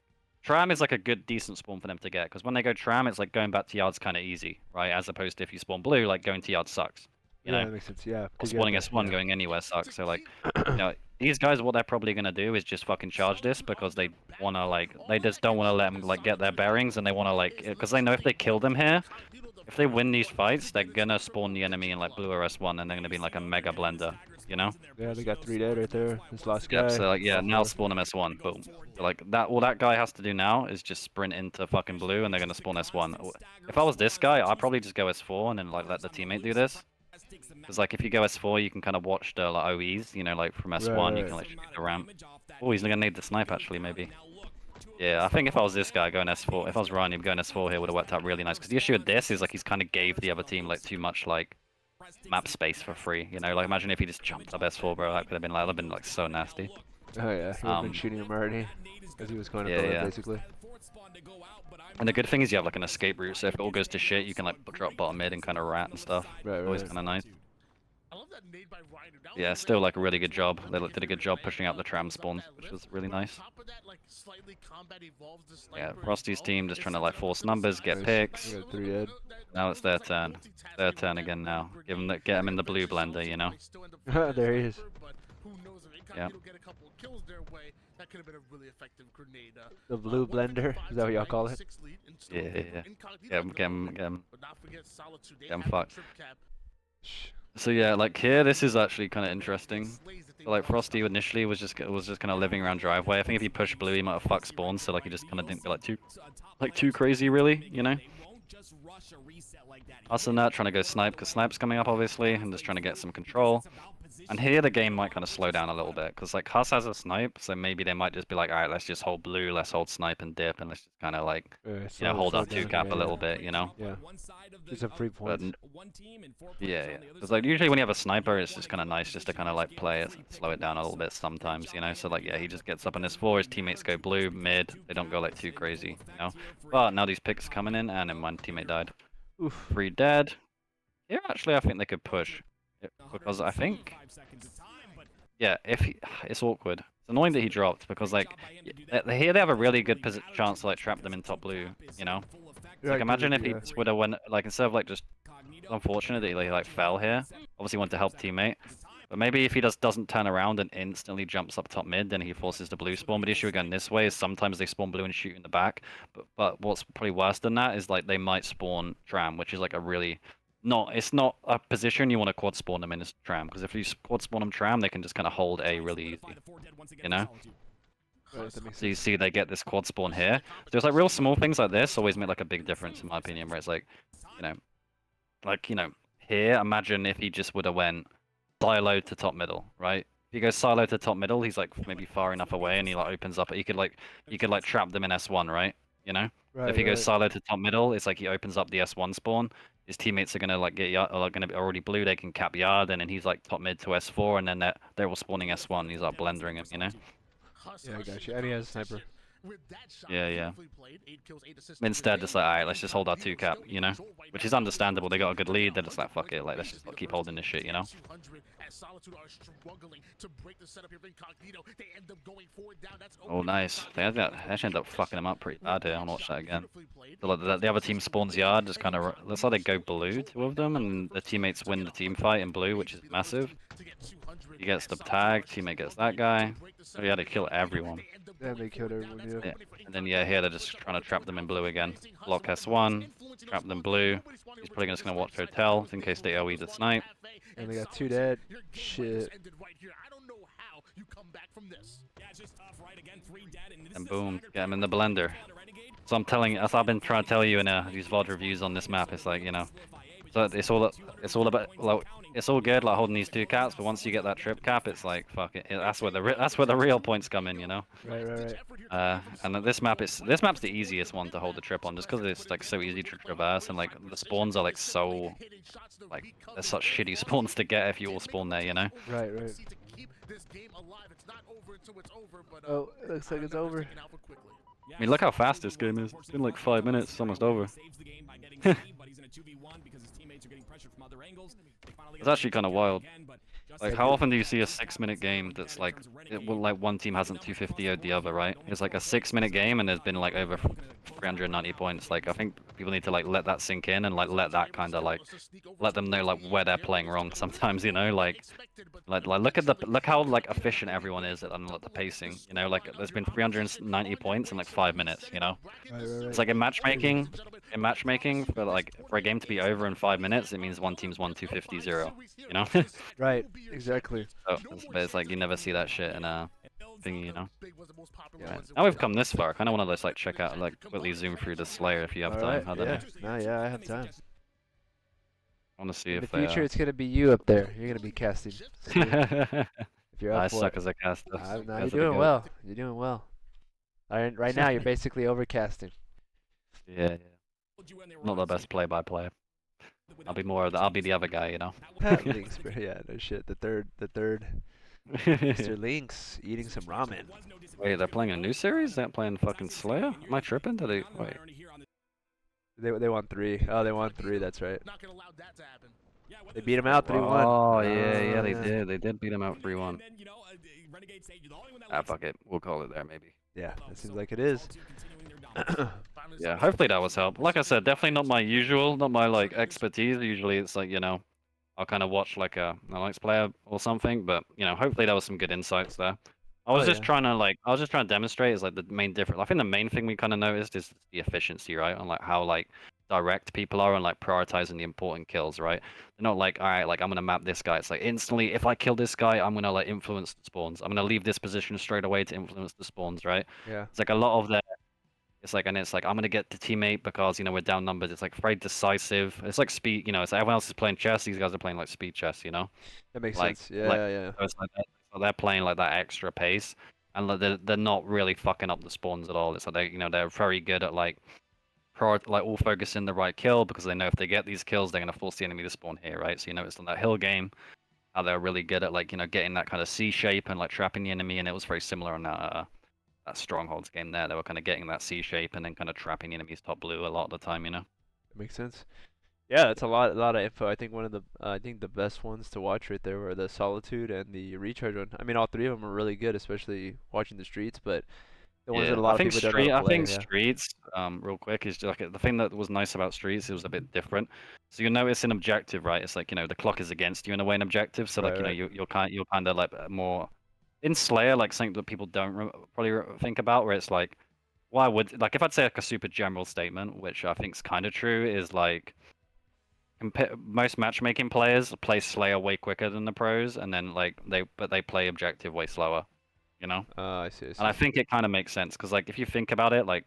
tram is like a good decent spawn for them to get, because when they go tram, it's like going back to yards kind of easy, right? As opposed to if you spawn blue, like going to yard sucks. You Yeah, know, that makes sense. Yeah. or 'cause you spawning have to- S1 yeah. going anywhere sucks. So like, you know, these guys, what they're probably gonna do is just fucking charge this because they wanna like, they just don't want to let them like get their bearings, and they want to like, because they know if they kill them here, if they win these fights, they're gonna spawn the enemy in like blue or S1, and they're gonna be in, like a mega blender, you know? Yeah, they got 3 dead right there. This last guy. Yep. So like, yeah, all now four. spawn them S1. Boom. So, like that, all that guy has to do now is just sprint into fucking blue, and they're gonna spawn S1. If I was this guy, I'd probably just go S4 and then like let the teammate do this. Because like if you go S4, you can kind of watch the like OEs, you know, like from S1, you Right. can like shoot the ramp. Oh, he's gonna need the snipe actually, maybe. Yeah, I think if I was this guy going S4, if I was Ryan going S4 here, would have worked out really nice. Because the issue with this is like he's kind of gave the other team like too much like map space for free. You know, like imagine if he just jumped up S4, bro. That could have been like, that'd have been like so nasty. Oh yeah, he would have been shooting him already, because he was going up the lid, basically. And the good thing is you have like an escape route, so if it all goes to shit, you can like drop bottom mid and kind of rat and stuff. Right, Always right. kind of nice. I love that nade by Ryan. That Yeah, was still great. like a really good job. They did a good job pushing out the tram spawns, which was really nice. On top of that, like, slightly combat evolves the Yeah, sniper as Frosty's well. team just It trying to sends like it up force to the numbers, side. get Nice. picks. We got 3 dead. Now it's their turn. Their turn again now. Get him in the blue blender, you know. There he is. Yeah. Get a couple of kills their way. That could have been a really effective grenade. The blue blender, is that what y'all call it? Yeah. Get him But not forget Solitude. They Get him have the fucked. trip cap. So yeah, like here, this is actually kind of interesting. So, like Frosty initially was just kind of living around driveway. I think if he pushed blue, he might have fucked spawn. So like he just kind of didn't go like too crazy, really, you know. Us and that trying to go snipe because snipe's coming up obviously, and just trying to get some control. And here the game might kind of slow down a little bit because like Huss has a snipe, so maybe they might just be like, all right, let's just hold blue, let's hold snipe and dip, and let's just kind of like hold our 2-cap a little bit, you know. Yeah. Get some free But points. yeah. Because like usually when you have a sniper, it's just kind of nice just to kind of like play it, slow it down a little bit sometimes, you know. So like yeah, he just gets up on his floor, his teammates go blue, mid, they don't go like too crazy, you know. But now these picks coming in, and then one teammate died. Oof. 3 dead. Here actually I think they could push. Because I think, yeah, it's awkward. It's annoying that he dropped because like here they have a really good chance to like trap them in top blue, you know. Like imagine if he just would have went like instead of like just unfortunate that he like fell here. Obviously wanted to help teammate, but maybe if he doesn't turn around and instantly jumps up top mid, then he forces the blue spawn. But the issue again this way is sometimes they spawn blue and shoot in the back. But what's probably worse than that is like they might spawn tram, which is like a really it's not a position you want to quad spawn them in as tram, because if you quad spawn them tram, they can just kind of hold A really easy, you know? So you see they get this quad spawn here. There's like real small things like this always make like a big difference in my opinion, where it's like, you know, here, imagine if he just would have went silo to top middle, right? If he goes silo to top middle, he's like maybe far enough away and he like opens up, you could like trap them in S1, right? You know? Right, If he goes right. silo to top middle, it's like he opens up the S1 spawn. His teammates are gonna like get yard, or like gonna be already blue. They can cap yard, and then he's like top mid to S4, and then they're all spawning S1. He's like blendering him, you know. Yeah, I got you. And he has a sniper. Yeah. Instead, just like, alright, let's just hold our 2-cap, you know? Which is understandable, they got a good lead, they're just like, fuck it, like, let's just keep holding this shit, you know? Oh, nice. They actually end up fucking him up pretty bad here, I'll watch that again. So, like, the other team spawns yard, just kind of, looks like they go blue, 2 of them, and the teammates win the team fight in blue, which is massive. He gets the tag, teammate gets that guy. Oh yeah, they kill everyone. Yeah, they killed everyone, yeah. And then yeah, here they're just trying to trap them in blue again. Block S1, trap them blue. He's probably just gonna watch hotel in case they OE the snipe. And they got 2 dead. Shit. And boom, get him in the blender. So I'm telling you, as I've been trying to tell you in these VOD reviews on this map, it's like, you know, so it's all about like, it's all good like holding these 2 caps, but once you get that trip cap, it's like fuck it. That's where the real points come in, you know. Right. And this map's the easiest one to hold the trip on, just because it's like so easy to traverse, and like the spawns are like so like they're such shitty spawns to get if you all spawn there, you know. Right. Oh, it looks like it's over. I mean, look how fast this game is. It's been like 5 minutes, it's almost over. It's actually kind of wild. Like, how often do you see a 6-minute game that's like, like one team hasn't 250'd the other, right? It's like a 6-minute game and there's been like over 390 points. Like, I think people need to like let that sink in and like let that kind of like, let them know like where they're playing wrong sometimes, you know? Like look how like efficient everyone is and like the pacing, you know? Like, there's been 390 points in like 5 minutes, you know? Right. It's like in matchmaking, for a game to be over in 5 minutes, it means one team's won 250-0, you know? Right, exactly. So, but it's like you never see that shit in a thingy, you know? Yeah. Now we've come this far, I kind of want to just like check out, like quickly zoom through the Slayer if you have time. I don't know. Yeah, I have time. I want to see In the if they future, it's gonna be you up there. You're gonna be casting. See? If you're I up for suck it. as a caster. No, you're Guys are the doing goat. well. You're doing well. Right now, you're basically overcasting. Yeah. Not the best play-by-play. I'll be the other guy, you know. Links, bro. Yeah, no shit. The third. Mr. Links eating some ramen. Wait, they're playing a new series? They're playing fucking Slayer? Am I tripping? Did they wait? They won 3. Oh, they won 3. That's right. Not gonna allow that to happen. They beat him out 3-1. Oh yeah, they yeah. did. They did beat him out 3-1. Ah, fuck it. We'll call it there maybe. Yeah, it seems like it is. Yeah, hopefully that was help. Like I said, definitely not my usual, not my like expertise. Usually it's like, I'll kind of watch like a Alex player or something, but hopefully there was some good insights there. I was just trying to demonstrate is like the main difference. I think the main thing we kind of noticed is the efficiency, right? On like how like direct people are on like prioritizing the important kills, right? They're not like, all right, like I'm gonna map this guy. It's like instantly, if I kill this guy, I'm gonna like influence the spawns. I'm gonna leave this position straight away to influence the spawns, right? Yeah. It's like a lot of it's like, and it's like, I'm gonna get the teammate because we're down numbers. It's like very decisive. It's like speed, it's like everyone else is playing chess. These guys are playing like speed chess, That makes like sense. Yeah, like yeah. so it's like so they're playing like that extra pace, and like, they're not really fucking up the spawns at all. It's like they're very good at like all focusing the right kill because they know if they get these kills, they're gonna force the enemy to spawn here, right? So it's on that hill game how they're really good at like getting that kind of C shape and like trapping the enemy, and it was very similar on that strongholds game there. They were kind of getting that C shape and then kind of trapping the enemy's top blue a lot of the time, That makes sense. Yeah, that's a lot of info. I think one of the I think the best ones to watch right there were the Solitude and the Recharge one. I mean, all 3 of them are really good, especially watching the streets, but the ones that a lot of people don't know how to play. I think streets, real quick, is just like the thing that was nice about streets. It was a bit different. So you notice in objective, right? It's like the clock is against you in a way in objective. So like Right. you're kind of like more in Slayer, like something that people don't probably think about, where it's like, why would like if I'd say like a super general statement, which I think is kind of true, is like most matchmaking players play Slayer way quicker than the pros, and then like they play objective way slower, I see. And I think it kind of makes sense because like if you think about it, like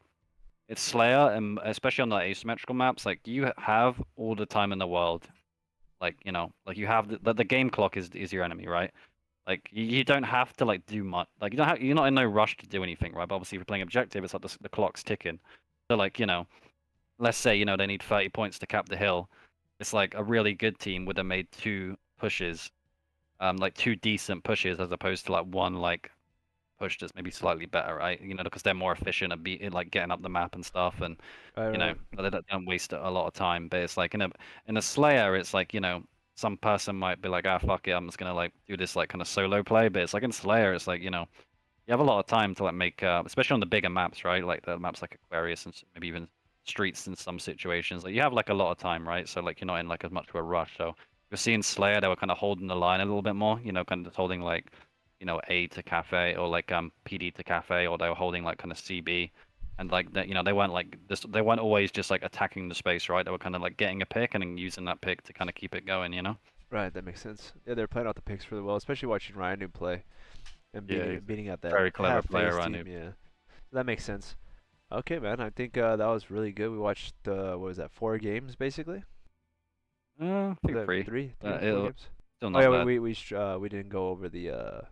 it's Slayer, and especially on the asymmetrical maps, like you have all the time in the world, like like you have the game clock is your enemy, right? Like you don't have to like do much. Like you're not in no rush to do anything, right? But obviously, if you're playing objective, it's like the clock's ticking. So like let's say they need 30 points to cap the hill. It's like a really good team would have made 2 pushes, like 2 decent pushes as opposed to like one like push that's maybe slightly better, right? Because they're more efficient at like getting up the map and stuff, and Right. they don't waste a lot of time. But it's like in a Slayer, it's like some person might be like, ah, fuck it, I'm just gonna like do this like kind of solo play. But it's like in Slayer, it's like you have a lot of time to like make, especially on the bigger maps, right? Like the maps like Aquarius and maybe even Streets in some situations. Like you have like a lot of time, right? So like you're not in like as much of a rush. So you're seeing Slayer, they were kind of holding the line a little bit more, kind of just holding like A to cafe or like PD to cafe, or they were holding like kind of CB, and like that they weren't like this. They weren't always just like attacking the space, right? They were kind of like getting a pick and then using that pick to kind of keep it going. Right, that makes sense. Yeah, they're playing out the picks really well, especially watching Ryan play and beating out that very clever half player, phase Ryan. team. Yeah, that makes sense. Okay, man. I think that was really good. We watched what was that? 4 games basically. I think 3. 3 or 4 games. Still Oh not yeah, bad. we didn't go over the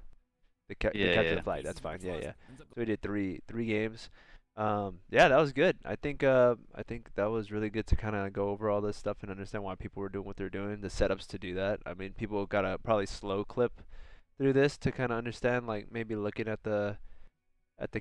capture the flag. That's fine. Yeah. So we did 3 games. Yeah, that was good. I think that was really good to kind of go over all this stuff and understand why people were doing what they're doing, the setups to do that. I mean, people gotta probably slow clip through this to kind of understand, like maybe looking at the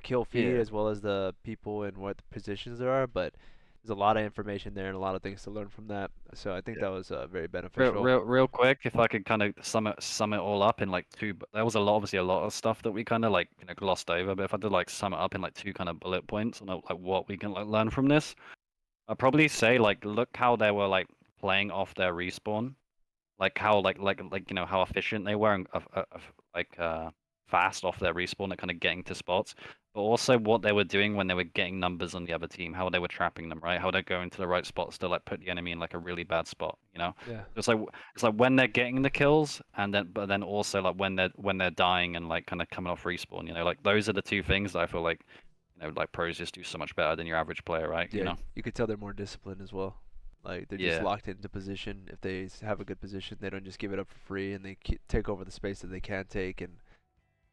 kill feed as well as the people and what the positions there are, but there's a lot of information there and a lot of things to learn from that. So I think that was very beneficial. Real quick, if I could kind of sum it all up in like 2. There was obviously a lot of stuff that we kind of like glossed over, but if I did like sum it up in like 2 kind of bullet points on like what we can like learn from this, I'd probably say like look how they were like playing off their respawn, like how like how efficient they were and like fast off their respawn at kind of getting to spots, but also what they were doing when they were getting numbers on the other team, how they were trapping them, right? How they're going to the right spots to like put the enemy in like a really bad spot, Yeah. It's like when they're getting the kills, and then also like when they're dying and like kind of coming off respawn, like those are the 2 things that I feel like like pros just do so much better than your average player, right? Yeah. You could tell they're more disciplined as well. Like they're just Yeah. locked into position. If they have a good position, they don't just give it up for free, and they take over the space that they can take, and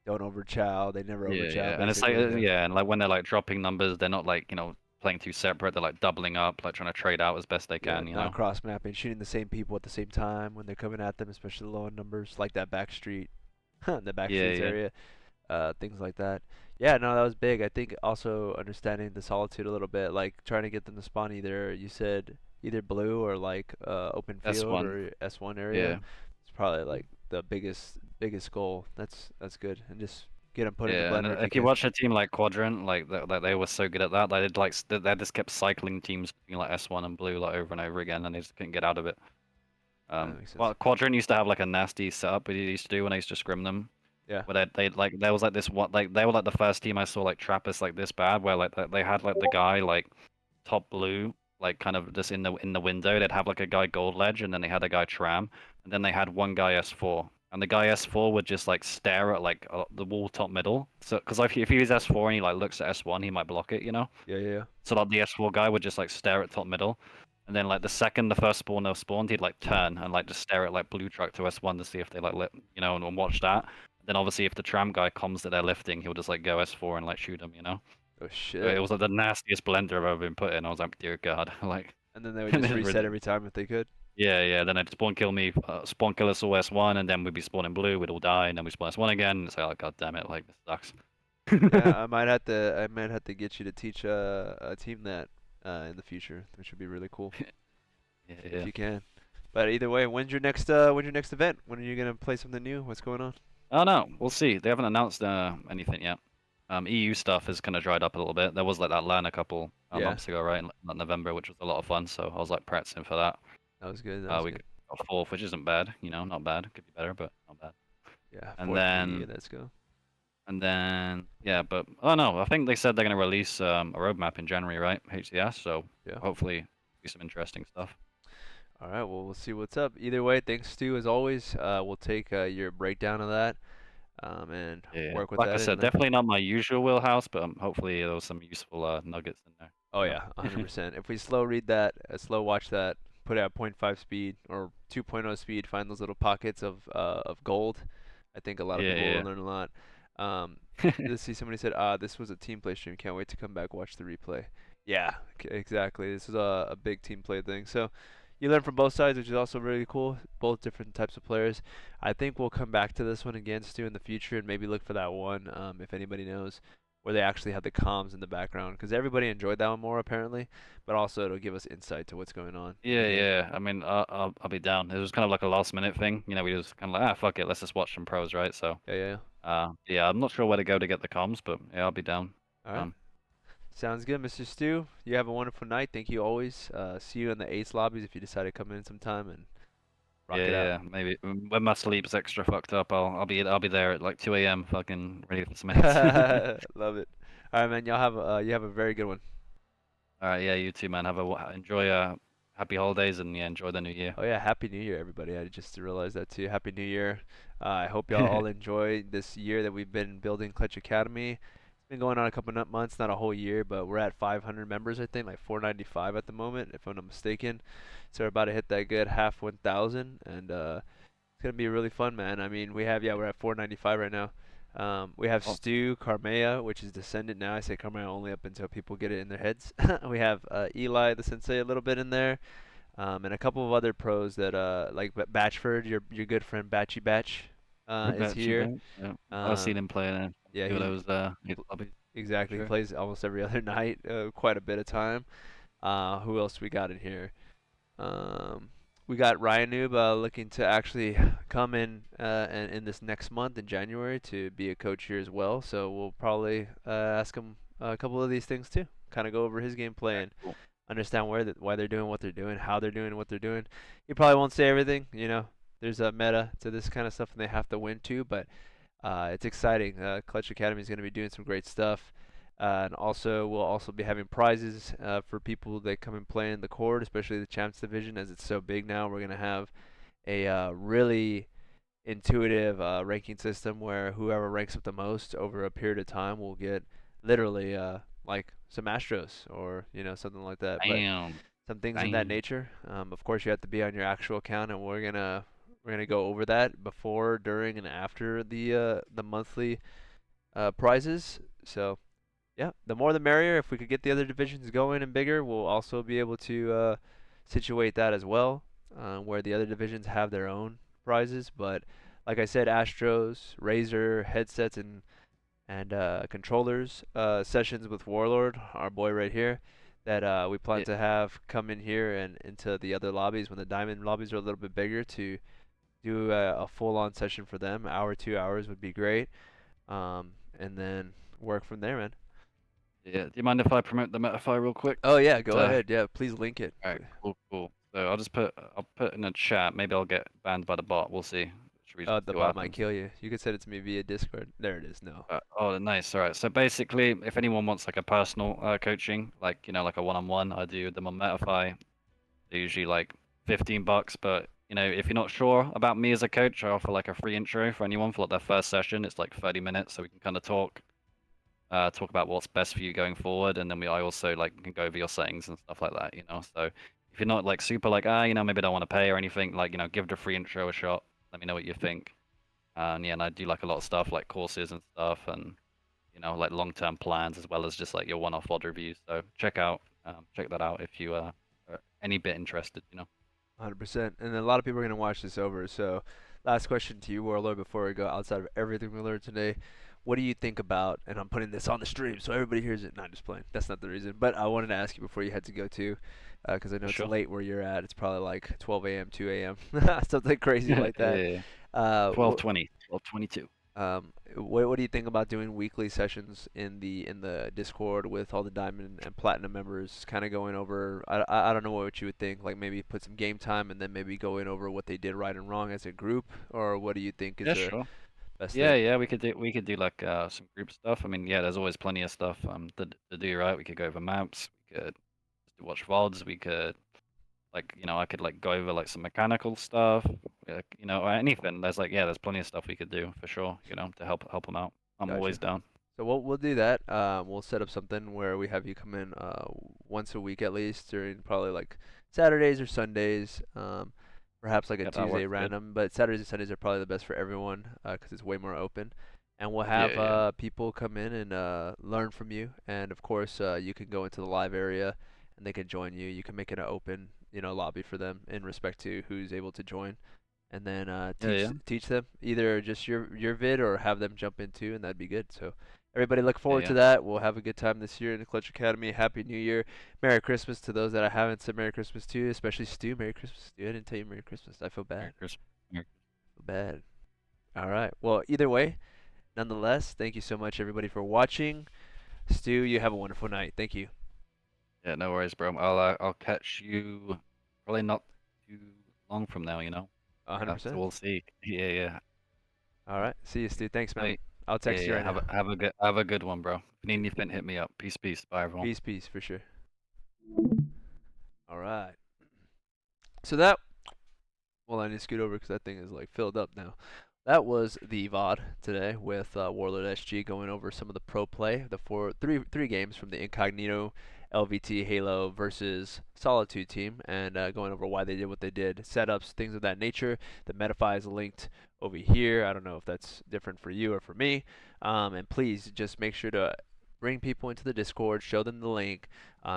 don't overchow. They never Yeah, overchow, yeah, and it's like basically. Yeah. yeah, and like when they're like dropping numbers, they're not like playing too separate. They're like doubling up, like trying to trade out as best they Yeah, can. not cross mapping, shooting the same people at the same time when they're coming at them, especially low in numbers, like that back street, the back Yeah, streets yeah, area, things like that. Yeah, no, that was big. I think also understanding the solitude a little bit, like trying to get them to spawn either, you said either blue or like open field S1. or S1 area. Yeah, It's probably like the biggest goal. That's good, and just get them put in the yeah, and blender if you if you can. watch a team like Quadrant, like they were so good at that, they did like they just kept cycling teams being like S1 and blue like over and over again, and they just couldn't get out of it. That makes sense. Well, Quadrant used to have like a nasty setup we used to do when I used to scrim them. Yeah. Where they like there was like this what like they were like the first team I saw like Trappist like this bad where like they had like the guy like top blue like kind of just in the window. They'd have like a guy gold ledge and then they had a guy tram and then they had one guy S4 and the guy S4 would just like stare at like the wall top middle. So because if he was S4 and he like looks at S1 he might block it, you know. Yeah, yeah. So like the S4 guy would just like stare at top middle. And then like the second the first spawner spawned, he'd like turn and like just stare at like blue truck to S1 to see if they like lit, and watch that. Then obviously if the tram guy comes that they're lifting, he'll just like go S4 and like shoot him, you know. Oh So shit. it was like the nastiest blender I've ever been put in. I was like, dear God, like. And then they would just It was reset every time if they could. Yeah, yeah. Then I'd spawn kill me, spawn kill us all S1, and then we'd be spawning blue. We'd all die, and then we spawn S1 again. And it's like, oh, God damn it, like this sucks. Yeah, I might have to get you to teach a team that in the future, which would be really cool Yeah, if yeah. you can. But either way, when's your next event? When are you gonna play something new? What's going on? Oh no, we'll see. They haven't announced anything yet. EU stuff has kind of dried up a little bit. There was like that LAN a couple Yeah, months ago, right, in like, November, which was a lot of fun. So I was like practicing for that. that was good. That was We good. got fourth, which isn't bad, not bad. Could be better, but not bad. Yeah, And fourth in the then, let's go. yeah, but oh no, I think they said they're gonna release a roadmap in January, right? HCS. So Yeah. hopefully, be some interesting stuff. All right. Well, we'll see what's up. Either way, thanks, Stu, as always. We'll take your breakdown of that and Yeah, work with like I that. said, definitely not my usual wheelhouse, but hopefully there was some useful nuggets in there. Oh you know? yeah, 100%. If we slow read that, slow watch that, put it at 0.5 speed or 2.0 speed, find those little pockets of gold, I think a lot of Yeah, people yeah. will learn a lot. Let's see, somebody said, this was a team play stream. Can't wait to come back watch the replay. Yeah, exactly. This is a big team play thing. So you learn from both sides, which is also really cool. Both different types of players. I think we'll come back to this one again, Stu, in the future, and maybe look for that one if anybody knows where they actually have the comms in the background, because everybody enjoyed that one more apparently, but also it'll give us insight to what's going on. in the Yeah, game. yeah. I mean, I'll be down. It was kind of like a last minute thing. We just kind of like, fuck it, let's just watch some pros, right? So, Yeah, yeah. yeah, I'm not sure where to go to get the comms, but yeah, I'll be down. All right. Sounds good, Mr. Stu. You have a wonderful night. Thank you always. See you in the Ace lobbies if you decide to come in sometime and rock Yeah, it out. yeah. Maybe when my sleep's extra fucked up, I'll be there at like 2 a.m. fucking ready for some hits. Love it. All right, man. You have a very good one. All right, yeah, you too, man. Enjoy happy holidays and yeah, enjoy the new year. Oh yeah, Happy New Year, everybody. I just realized that too. Happy New Year. I hope y'all all enjoy this year that we've been building Clutch Academy. It's been going on a couple months, not a whole year, but we're at 500 members, I think, like 495 at the moment, if I'm not mistaken. So we're about to hit that good half 1,000, and it's gonna be really fun, man. I mean, we're at 495 right now. We have Oh. Stu, Carmea, which is Descendant now. I say Carmea only up until people get it in their heads. We have Eli, the sensei, a little bit in there. And a couple of other pros that like Batchford, your good friend Batchy Batch, is here. Yeah. I've seen him play in Yeah, few of he those lobbies. exactly. He Sure. plays almost every other night, quite a bit of time. Who else we got in here? We got Ryan Noob looking to actually come in and in this next month in January to be a coach here as well. So we'll probably ask him a couple of these things too. Kind of go over his gameplay and Cool. understand why they're doing what they're doing, how they're doing what they're doing. He probably won't say everything, There's a meta to this kind of stuff, and they have to win too. But it's exciting. Clutch Academy is going to be doing some great stuff, and we'll also be having prizes for people that come and play in the court, especially the Champs Division, as it's so big now. We're going to have a really intuitive ranking system where whoever ranks up the most over a period of time will get literally like some Astros or something like that. But Damn. some things of that Dang. nature. Of course, you have to be on your actual account, and we're gonna go over that before, during, and after the monthly prizes. So yeah, the more the merrier. If we could get the other divisions going and bigger, we'll also be able to situate that as well, where the other divisions have their own prizes. But like I said, Astros, Razer, headsets, and controllers sessions with Warlord, our boy right here, that we plan Yeah, to have come in here and into the other lobbies when the diamond lobbies are a little bit bigger to do a full-on session for them. Hour, 2 hours would be great, and then work from there, man. yeah. Do you mind if I promote the Metafy real quick? Oh yeah, go Uh, ahead. Yeah, please link it. Alright, cool. So I'll put in a chat. Maybe I'll get banned by the bot. We'll see. Should we see The what bot might happens? kill you. You could send it to me via Discord. There it is. No. Oh, nice. All right. So basically, if anyone wants like a personal coaching, like like a one-on-one, I do them on Metafy. They're usually like $15, but if you're not sure about me as a coach, I offer like a free intro for anyone for like their first session. It's like 30 minutes, so we can kind of talk about what's best for you going forward, and then I also like can go over your settings and stuff like that. So if you're not like super like maybe I don't want to pay or anything, like give the free intro a shot. Let me know what you think. Yeah, and I do like a lot of stuff like courses and stuff, and like long-term plans as well as just like your one-off VOD reviews. So check that out if you are any bit interested. 100%. And a lot of people are gonna watch this over. So, last question to you, Warlord, before we go outside of everything we learned today. What do you think about? And I'm putting this on the stream so everybody hears it. Not just playing. That's not the reason. But I wanted to ask you before you had to go too, because I know it's Sure. late where you're at. It's probably like 12 a.m., 2 a.m., something crazy like that. Yeah. Uh, 12:20, 12:22. what do you think about doing weekly sessions in the Discord with all the diamond and platinum members, kind of going over? I don't know what you would think. Like maybe put some game time and then maybe going over what they did right and wrong as a group, or what do you think is Yeah, the sure. best Yeah, thing? yeah, we could do like some group stuff. I mean, yeah, there's always plenty of stuff to do, right? We could go over maps, we could watch VODs, we could I could like go over like some mechanical stuff, or anything. There's plenty of stuff we could do for sure, to help them out. I'm always Gotcha. down. So we'll do that. We'll set up something where we have you come in once a week at least during probably like Saturdays or Sundays. Perhaps like a Yeah, that Tuesday works good. random, but Saturdays and Sundays are probably the best for everyone because it's way more open. And we'll Yeah, have yeah, people come in and learn from you. And of course, you can go into the live area and they can join you. You can make it an open, lobby for them in respect to who's able to join, and then yeah, teach yeah, teach them either just your vid or have them jump into, and that'd be good. So everybody look yeah, forward to yeah. that. We'll have a good time this year in the Clutch Academy. Happy New Year. Merry Christmas to those that I haven't said Merry Christmas to, especially Stu. Merry Christmas, Stu. I didn't tell you Merry Christmas. I feel Merry bad. Christmas. Merry Feel bad. All right. Well, either way, nonetheless, thank you so much everybody for watching. Stu, you have a wonderful night. Thank you. Yeah, no worries, bro. I'll catch you probably not too long from now. So 100%. we'll see. Yeah, yeah. All right. See you, Stu. Thanks, man. Hey, I'll yeah, text you yeah. right now. Have a good one, bro. If you need anything, hit me up. Peace. Bye, everyone. Peace, for sure. All right. So that, well, I need to scoot over because that thing is like filled up now. That was the VOD today with Warlord SG going over some of the pro play, the three games from the Incognito, LVT, Halo versus Solitude team, and going over why they did what they did, setups, things of that nature. The Metafy is linked over here. I don't know if that's different for you or for me. And please just make sure to bring people into the Discord, show them the link,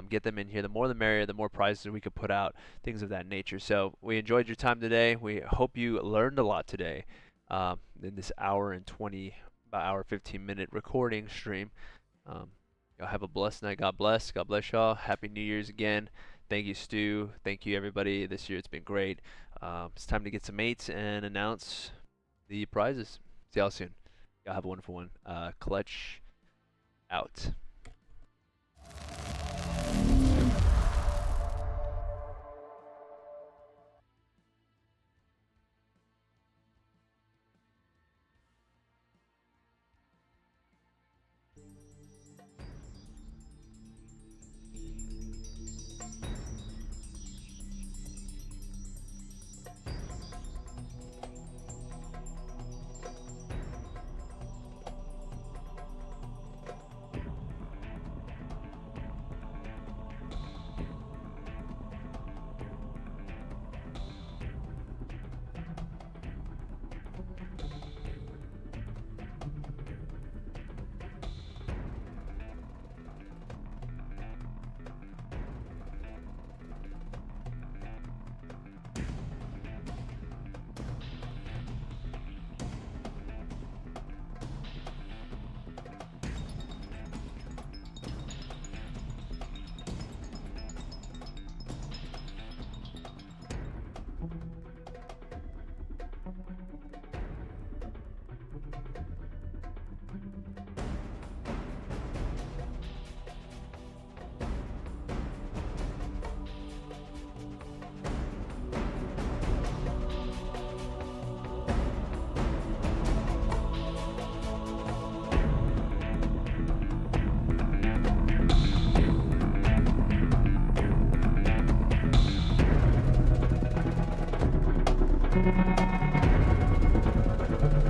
get them in here. The more the merrier, the more prizes we could put out, things of that nature. So we enjoyed your time today. We hope you learned a lot today in this about hour 15-minute recording stream. Y'all have a blessed night. God bless. God bless y'all. Happy New Year's again. Thank you, Stu. Thank you, everybody. This year it's been great. It's time to get some mates and announce the prizes. See y'all soon. Y'all have a wonderful one. Clutch out. Bye.